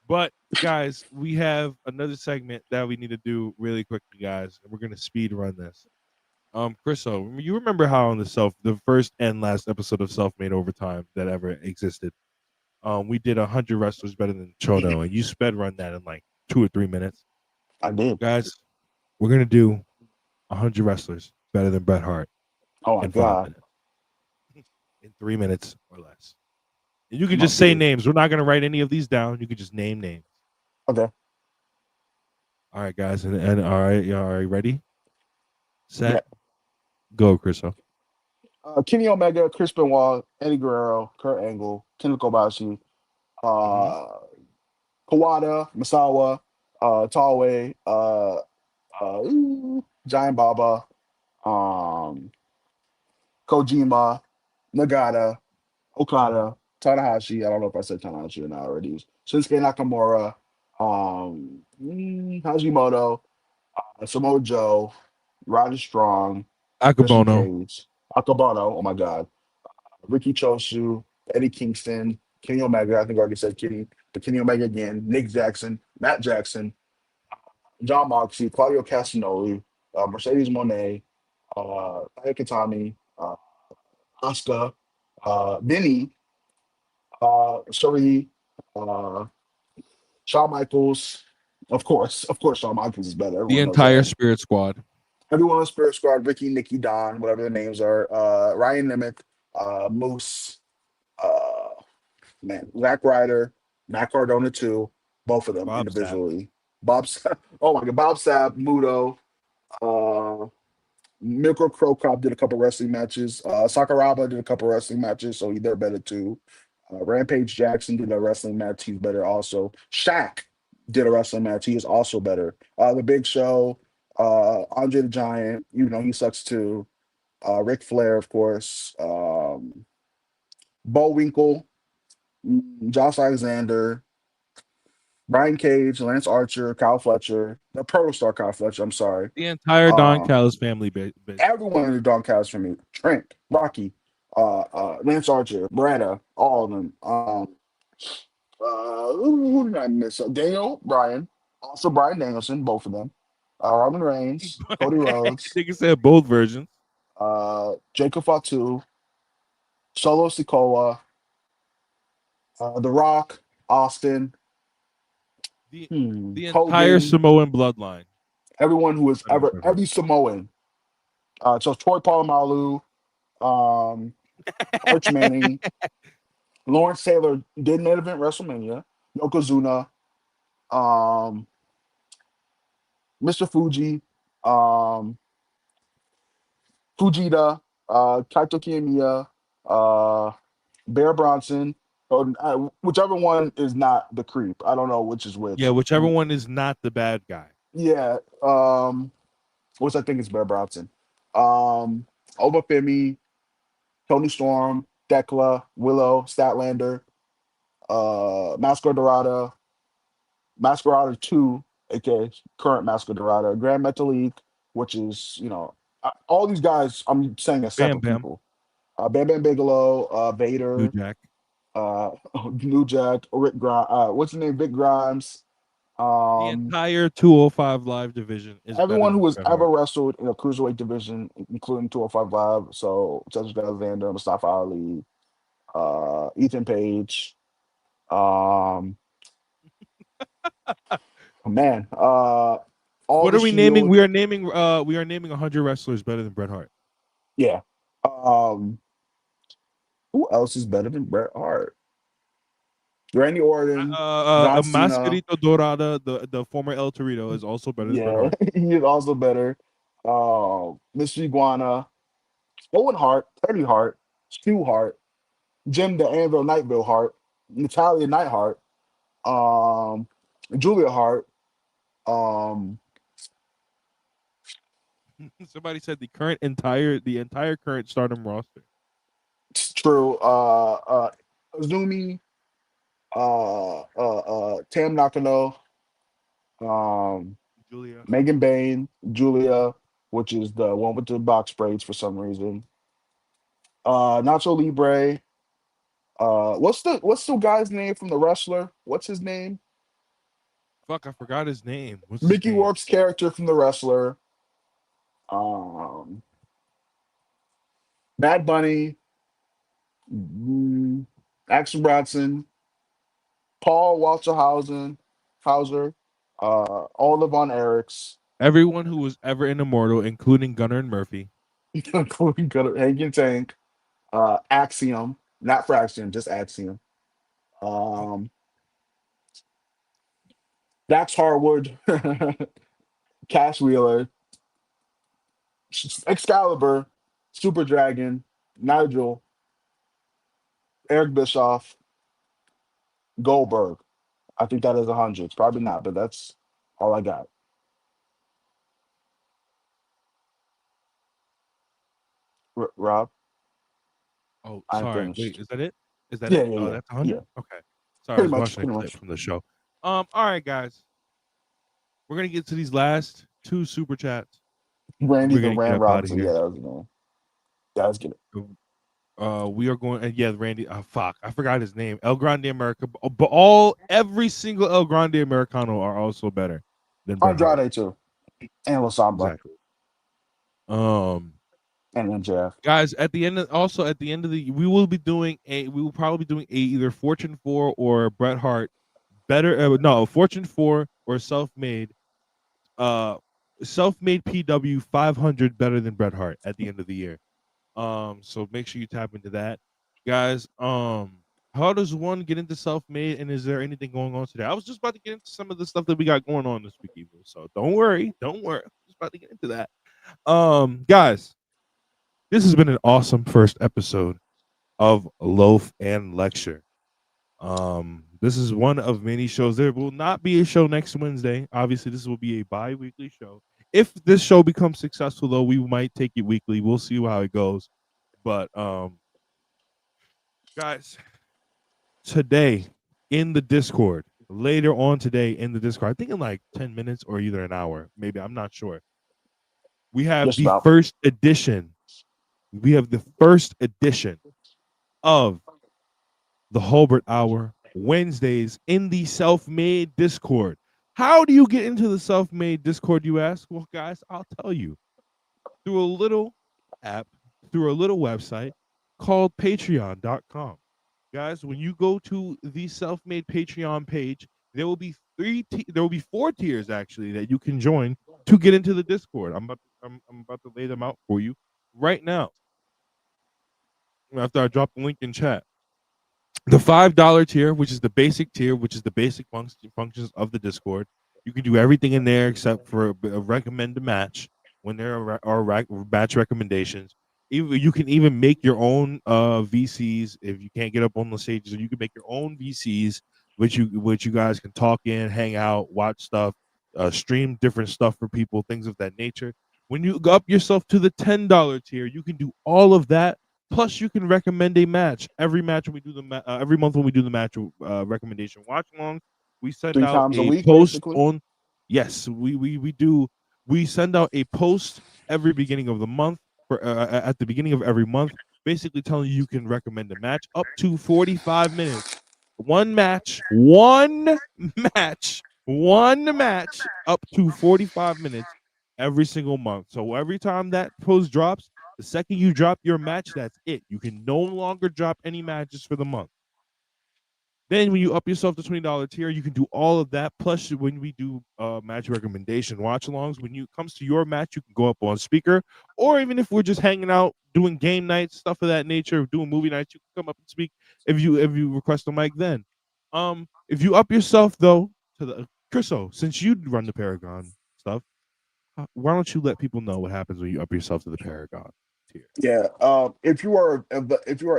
But guys, we have another segment that we need to do really quickly, guys. We're gonna speed run this. Chriso, you remember how on the first and last episode of Self Made Overtime that ever existed? We did 100 wrestlers better than Chono, and you sped run that in like 2 or 3 minutes. I did. Guys, we're gonna do 100 wrestlers better than Bret Hart Oh my in 5 god. minutes, in 3 minutes or less. And you can My just say dude. names. We're not gonna write any of these down. You can just name names. Okay. All right, guys, and all right, y'all are you ready? Set, Yeah. go, Chriso. Kenny Omega, Chris Benoit, Eddie Guerrero, Kurt Angle, Ken Kobashi, Mhm. Kawada, Masawa, Talway, Giant Baba, um, Kojima, Nagata, Okada, Tanahashi. I don't know if I said Tanahashi or not already. Shinsuke Nakamura, Hajimoto, Samoa Joe, Roddy Strong, Christian Akabono, Cage, Akabano. Oh my God, Ricky Choshu, Eddie Kingston, Kenny Omega. I think I already said Kenny, but Kenny Omega again. Nick Jackson, Matt Jackson, John Moxley, Claudio Castagnoli, Mercedes Monet, Taya Katami, Asuka, Vinny, Suri, uh, Shawn Michaels. Of course, Shawn Michaels is better. the Everyone knows entire that. Spirit Squad, Everyone on Spirit Squad, Ricky, Nikki, Don, whatever their names are, Ryan Nemeth, Moose, uh, man, Zack Ryder, Matt Cardona too, both of them Bob Sapp. individually. Bob, oh my God, Bob Sapp, Muto, uh, Mirko Krokop did a couple wrestling matches. Sakuraba did a couple wrestling matches, so they're better too. Rampage Jackson did a wrestling match. He's better also. Shaq did a wrestling match. He is also better. The Big Show, Andre the Giant, he sucks too. Ric Flair, of course. Bo Winkle, Josh Alexander, Brian Cage, Lance Archer, Kyle Fletcher, the Protostar Kyle Fletcher. I'm sorry. The entire Don Uh, Callis family, basically. Everyone in the Dark Cast for me. Trent, Rocky, Lance Archer, Beretta, all of them. Who did I miss? Daniel Bryan, also Brian Danielson, both of them. Roman Reigns, Cody Rhodes, Nigga said both versions. Jacob Fatu, Solo Sikoa, The Rock, Austin, The the entire Hogan, Samoan bloodline. everyone who has Better than ever, Bret Hart. every Samoan. So Troy Polamalu, um, Arch Manning, Lawrence Taylor did main event WrestleMania. Yokozuna, um, Mr. Fuji, um, Fujita, Kaito Kiyomiya, uh, Bear Bronson, whichever one is not the creep. I don't know which is Yeah, which. whichever one is not the bad guy. Yeah, which I think is Bear Bronson. Obafemi, Tony Storm, Dekla, Willow, Statlander, Masquerada, Masquerada 2, aka current Masquerada, Grand Metalik, which is, all these guys I'm saying as Bam separate Bam, people. Bam Bam Bigelow, New Vader, Jack. uh, New Jack, Rick Grimes, what's his name? Vic Grimes. The Um, entire 205 Live division is better Everyone than who has Bret ever Hart. wrestled in a cruiserweight division, including 205 Live, so Cedric Alexander, Mustafa Ali, Ethan Page, um, man, all What the are we naming? Shield, We are naming 100 wrestlers better than Bret Hart. yeah. Um, who else is better than Bret Hart? Randy Orton, John Cena. Mascarito Dorada, the former El Torito, is also better than Bret Yeah, Hart. he is also better. Mr. Iguana, Owen Hart, Teddy Hart, Stu Hart, Jim the Anvil Nightville Hart, Natalia Nightheart, um, Julia Hart, um, Somebody said the entire current Stardom roster. True, Azumi, Tam Nakano, um, Julia. Megan Bain, Julia, which is the one with the box braids for some reason. Nacho Libre. What's the guy's name from the wrestler? What's his name? Fuck, I forgot his name. What's his Mickey name? Rourke's character from the wrestler. Um, Bad Bunny, mm, Axel Bronson, Paul Hauser, Oliver Von Eriks, Everyone who was ever in Immortal, including Gunnar and Murphy. including Hank and Tank, Axiom, not Fraction, just Axiom. Um, Dax Harwood, Cash Wheeler, Excalibur, Super Dragon, Nigel, Eric Bischoff, Goldberg. I think that is 100. It's probably not, but that's all I got. Rob, Oh, I'm sorry. Wait, finished. is that it? Is that Yeah, it? yeah, Oh, yeah, that's yeah. 100? Okay. Sorry, I was watching a Pretty clip much. from the show. All right, guys. We're gonna get to these last two super chats. Randy We're the gonna get Ram up out of Robinson. Yeah, here. that was the name. Yeah, let's get it. We are going, and yeah, Randy. Fuck, I forgot his name. El Grande America, but every single El Grande Americano are also better than Bret Hart. Andrade too, and Lasamba, Exactly. Um, and MJF. guys, at the end of the we will be doing we will probably be doing a either Fortune 4 or Bret Hart better no Fortune 4 or uh self-made PW 500 better than Bret Hart at the end of the year. So make sure you tap into that, guys. How does one get into self-made, and is there anything going on today? I was just about to get into some of the stuff that we got going on this week, even. So don't worry. I'm just about to get into that. Guys, this has been an awesome first episode of Loaf and Lecture. This is one of many shows. There will not be a show next Wednesday. Obviously, this will be a bi-weekly show. If this show becomes successful, though, we might take it weekly. We'll see how it goes. But guys, today in the Discord, later on today in the Discord, I think in like 10 minutes or either an hour, maybe, I'm not sure. We have Just the about. first edition. We have the first edition of the Hulbert Hour Wednesdays in the Self-Made Discord. How do you get into the Self-Made Discord, you ask? Well, guys, I'll tell you. Through a little app, through a little website called patreon.com. Guys, when you go to the Self-Made Patreon page, there will be there will be 4 tiers actually that you can join to get into the Discord. I'm about to lay them out for you right now. After I drop the link in chat. The $5 tier, which is the basic tier, which is the basic functions of the Discord. You can do everything in there except for recommend a match when there are match recommendations. Even you can even make your own VCs if you can't get up on the stages. You can make your own VCs, which you guys can talk in, hang out, watch stuff, stream different stuff for people, things of that nature. When you go up yourself to the $10 tier, you can do all of that. Plus, you can recommend a match every match when we do every month when we do the match recommendation watch along. We send Three out times a a week, post basically. on. Yes, we do. We send out a post every beginning of the month for at the beginning of every month, basically telling you can recommend a match up to 45 minutes. One match up to 45 minutes every single month. So every time that post drops, the second you drop your match, that's it. You can no longer drop any matches for the month. Then when you up yourself to $20 tier, you can do all of that. Plus, when we do match recommendation watch alongs, when it comes to your match, you can go up on speaker, or even if we're just hanging out, doing game nights, stuff of that nature, doing movie nights, you can come up and speak if you request a mic. Then, if you up yourself though to the Chriso, since you run the Paragon stuff, why don't you let people know what happens when you up yourself to the Paragon tier? Yeah. If you are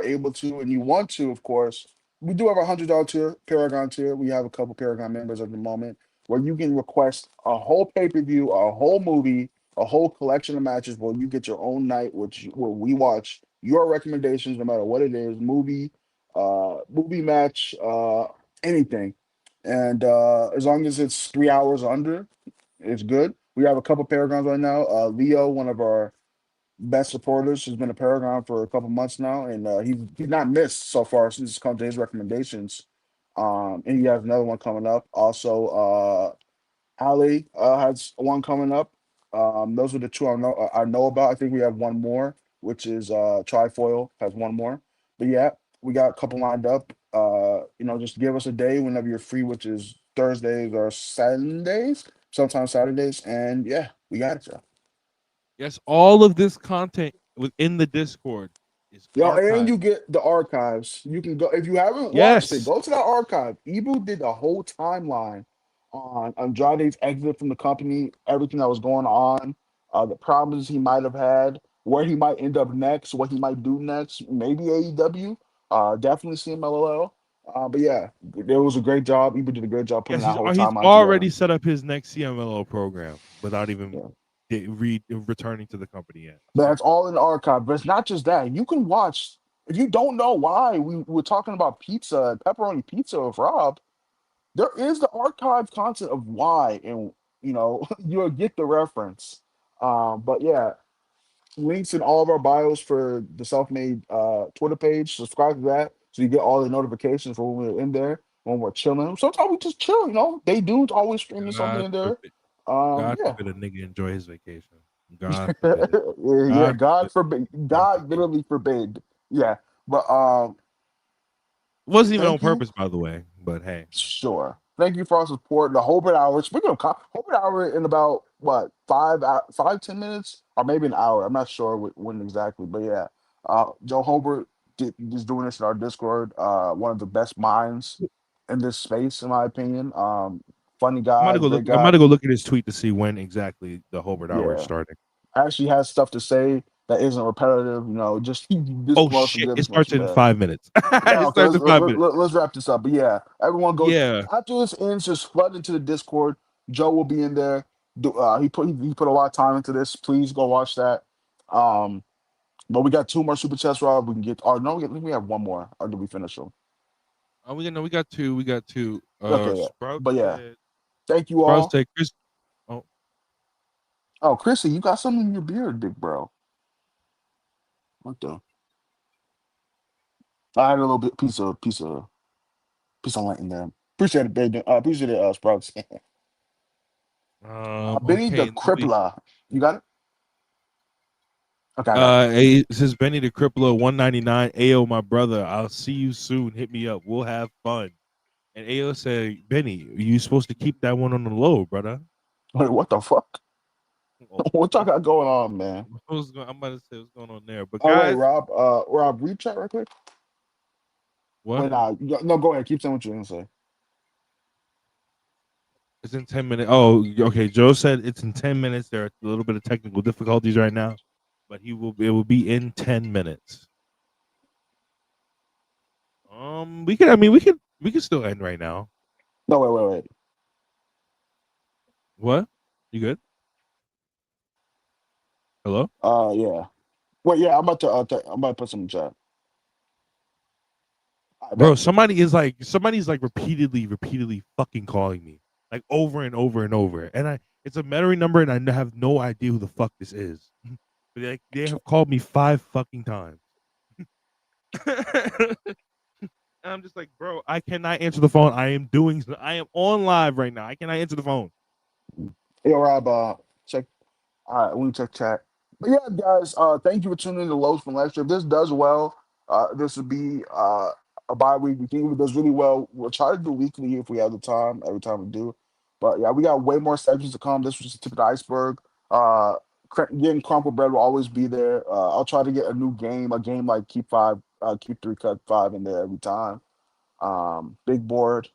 able to and you want to, of course, we do have $100 tier, Paragon tier. We have a couple Paragon members at the moment where you can request a whole pay-per-view, a whole movie, a whole collection of matches where you get your own night, where we watch your recommendations, no matter what it is, movie match, anything. And as long as it's 3 hours under, it's good. We have a couple paragons right now. Leo, one of our best supporters, has been a paragon for a couple months now, and he's not missed so far since it's come to his recommendations. And he has another one coming up. Also, Ali has one coming up. Those are the two I know about. I think we have one more, which is Trifoil has one more. But yeah, we got a couple lined up. Just give us a day whenever you're free, which is Thursdays or Sundays, sometimes Saturdays, and yeah, we got it, y'all. Yes, all of this content within the Discord is Yo, and archived. you get the archives. You can go if you haven't watched it. Yes. Go to that archive. Ibu did the whole timeline on Andrade's exit from the company, everything that was going on, the problems he might have had, where he might end up next, what he might do next, maybe AEW, definitely CMLL. But yeah, it was a great job. Ibu did a great job putting Yes, that whole he's timeline together. already set up his next CMLO program without even Yeah. returning to the company yet. But So that's all in the archive. But it's not just that. You can watch if you don't know why we were talking about pizza, pepperoni pizza with Rob. There is the archive content of why, and you'll get the reference. But yeah, links in all of our bios for the self-made Twitter page. Subscribe to that so you get all the notifications for when we're in there, when we're chilling. Sometimes we just chill, They do always streaming something God in there. forbid, Um, God yeah. forbid a nigga enjoy his vacation. God forbid it. Yeah, God God forbid forbid. enjoy his God vacation. literally forbade. Yeah. But It wasn't even on thank you. purpose, by the way. But hey, Sure. Thank you for our support. The Hobart Hour. Speaking of Hobart Hour in about what 5, 10 minutes or maybe an hour. I'm not sure when exactly, but yeah. Joe Hobart is doing this in our Discord. One of the best minds in this space, in my opinion. Funny I'm about guy, to go look. great I'm about guy. to go look at his tweet to see when exactly the Hobart Hour is Yeah. starting. Actually has stuff to say that isn't repetitive. Just this Oh commercial, shit! get It this starts commercial. in Yeah. 5 minutes. Yeah, It okay, starts in 5 minutes. let's wrap this up. But yeah, everyone go Yeah, after this ends. Just flood into the Discord. Joe will be in there. He put a lot of time into this. Please go watch that. Um, but we got two more super chats, Rob. We can get. Oh no, we have one more. Or did we finish them? we got two. We got two. Okay, yeah. Sprout But yeah, said. thank you Sprout all. said. Chris. Oh, Oh, Chrissy, you got something in your beard, big bro. What the? I had a little bit piece of light in there. Appreciate it, baby. Appreciate it, Sprouts. Benny the okay. Crippler. You got it? Okay, I got it. It says Benny the Crippler 199. Ayo, my brother, I'll see you soon. Hit me up. We'll have fun. And Ayo said, Benny, you supposed to keep that one on the low, brother. Wait, what the fuck? Oh, What y'all what? got going on, man? I'm about to say what's going on there. But Oh wait, guys, Rob, read chat right quick. what? Wait, nah, no, go ahead. Keep saying what you're gonna say. It's in 10 minutes. Oh, okay. Joe said it's in 10 minutes. There are a little bit of technical difficulties right now, but it will be in 10 minutes. We could still end right now. No, wait. What? You good? Hello? Yeah. Wait, yeah. I'm about to put some in chat. I Bro, bet. somebody's like repeatedly fucking calling me. Like over and over and over. And it's a Metairie number and I have no idea who the fuck this is. But they have called me 5 fucking times. And I'm just like, bro, I cannot answer the phone. I am on live right now. I cannot answer the phone. Yo, Rob, check. All right, we check chat. But yeah, guys, thank you for tuning in to Loaf and Lecture. If this does well, this would be a bye week. We think if it does really well, we'll try to do weekly if we have the time. Every time we do, but yeah, we got way more sections to come. This was just the tip of the iceberg. Getting crumple bread will always be there. I'll try to get a game like keep three, cut five in there every time. Big board,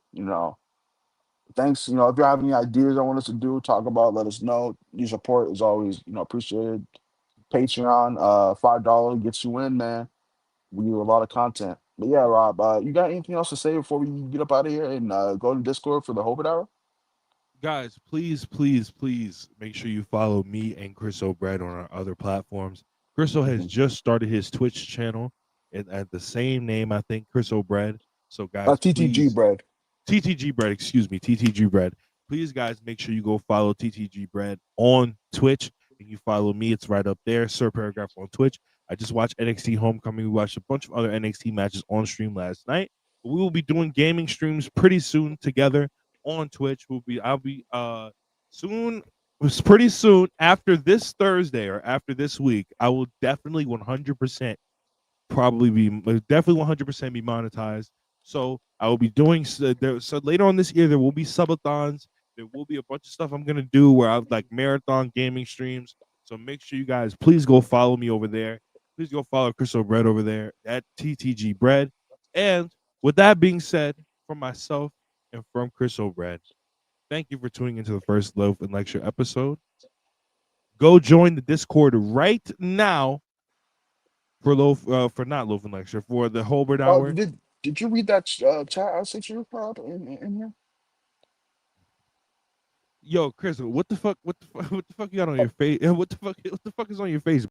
thanks. If you have any ideas I want us to do, talk about, let us know. Your support is always, appreciated. Patreon, $5 gets you in, man. We do a lot of content. But yeah, Rob, you got anything else to say before we get up out of here and go to Discord for the Hobbit Hour? Guys, please make sure you follow me and Chris O'Brad on our other platforms. Chriso has Mhm. just started his Twitch channel at the same name, I think, Chris O'Brad. So guys, TTG please bread. TTG Bread, excuse me, TTG Bread. Please, guys, make sure you go follow TTG Bread on Twitch. And you follow me, it's right up there. Sir Paragraph on Twitch. I just watched NXT Homecoming. We watched a bunch of other NXT matches on stream last night. But we will be doing gaming streams pretty soon together on Twitch. I'll be soon. Pretty soon after this Thursday or after this week. I will definitely 100% probably be definitely 100% be monetized. So I will be doing so later on this year. There will be subathons. There will be a bunch of stuff I'm gonna do where I like marathon gaming streams. So make sure you guys please go follow me over there. Please go follow Chriso Bread over there at TTG Bread. And with that being said, from myself and from Chriso Bread, thank you for tuning into the first Loaf and Lecture episode. Go join the Discord right now for not Loaf and Lecture for the Holbert Hour. Did you read that chat I sent you, Rob, in here? Yo, Chris, what the fuck? What the fuck you got on your face? What the fuck is on your face?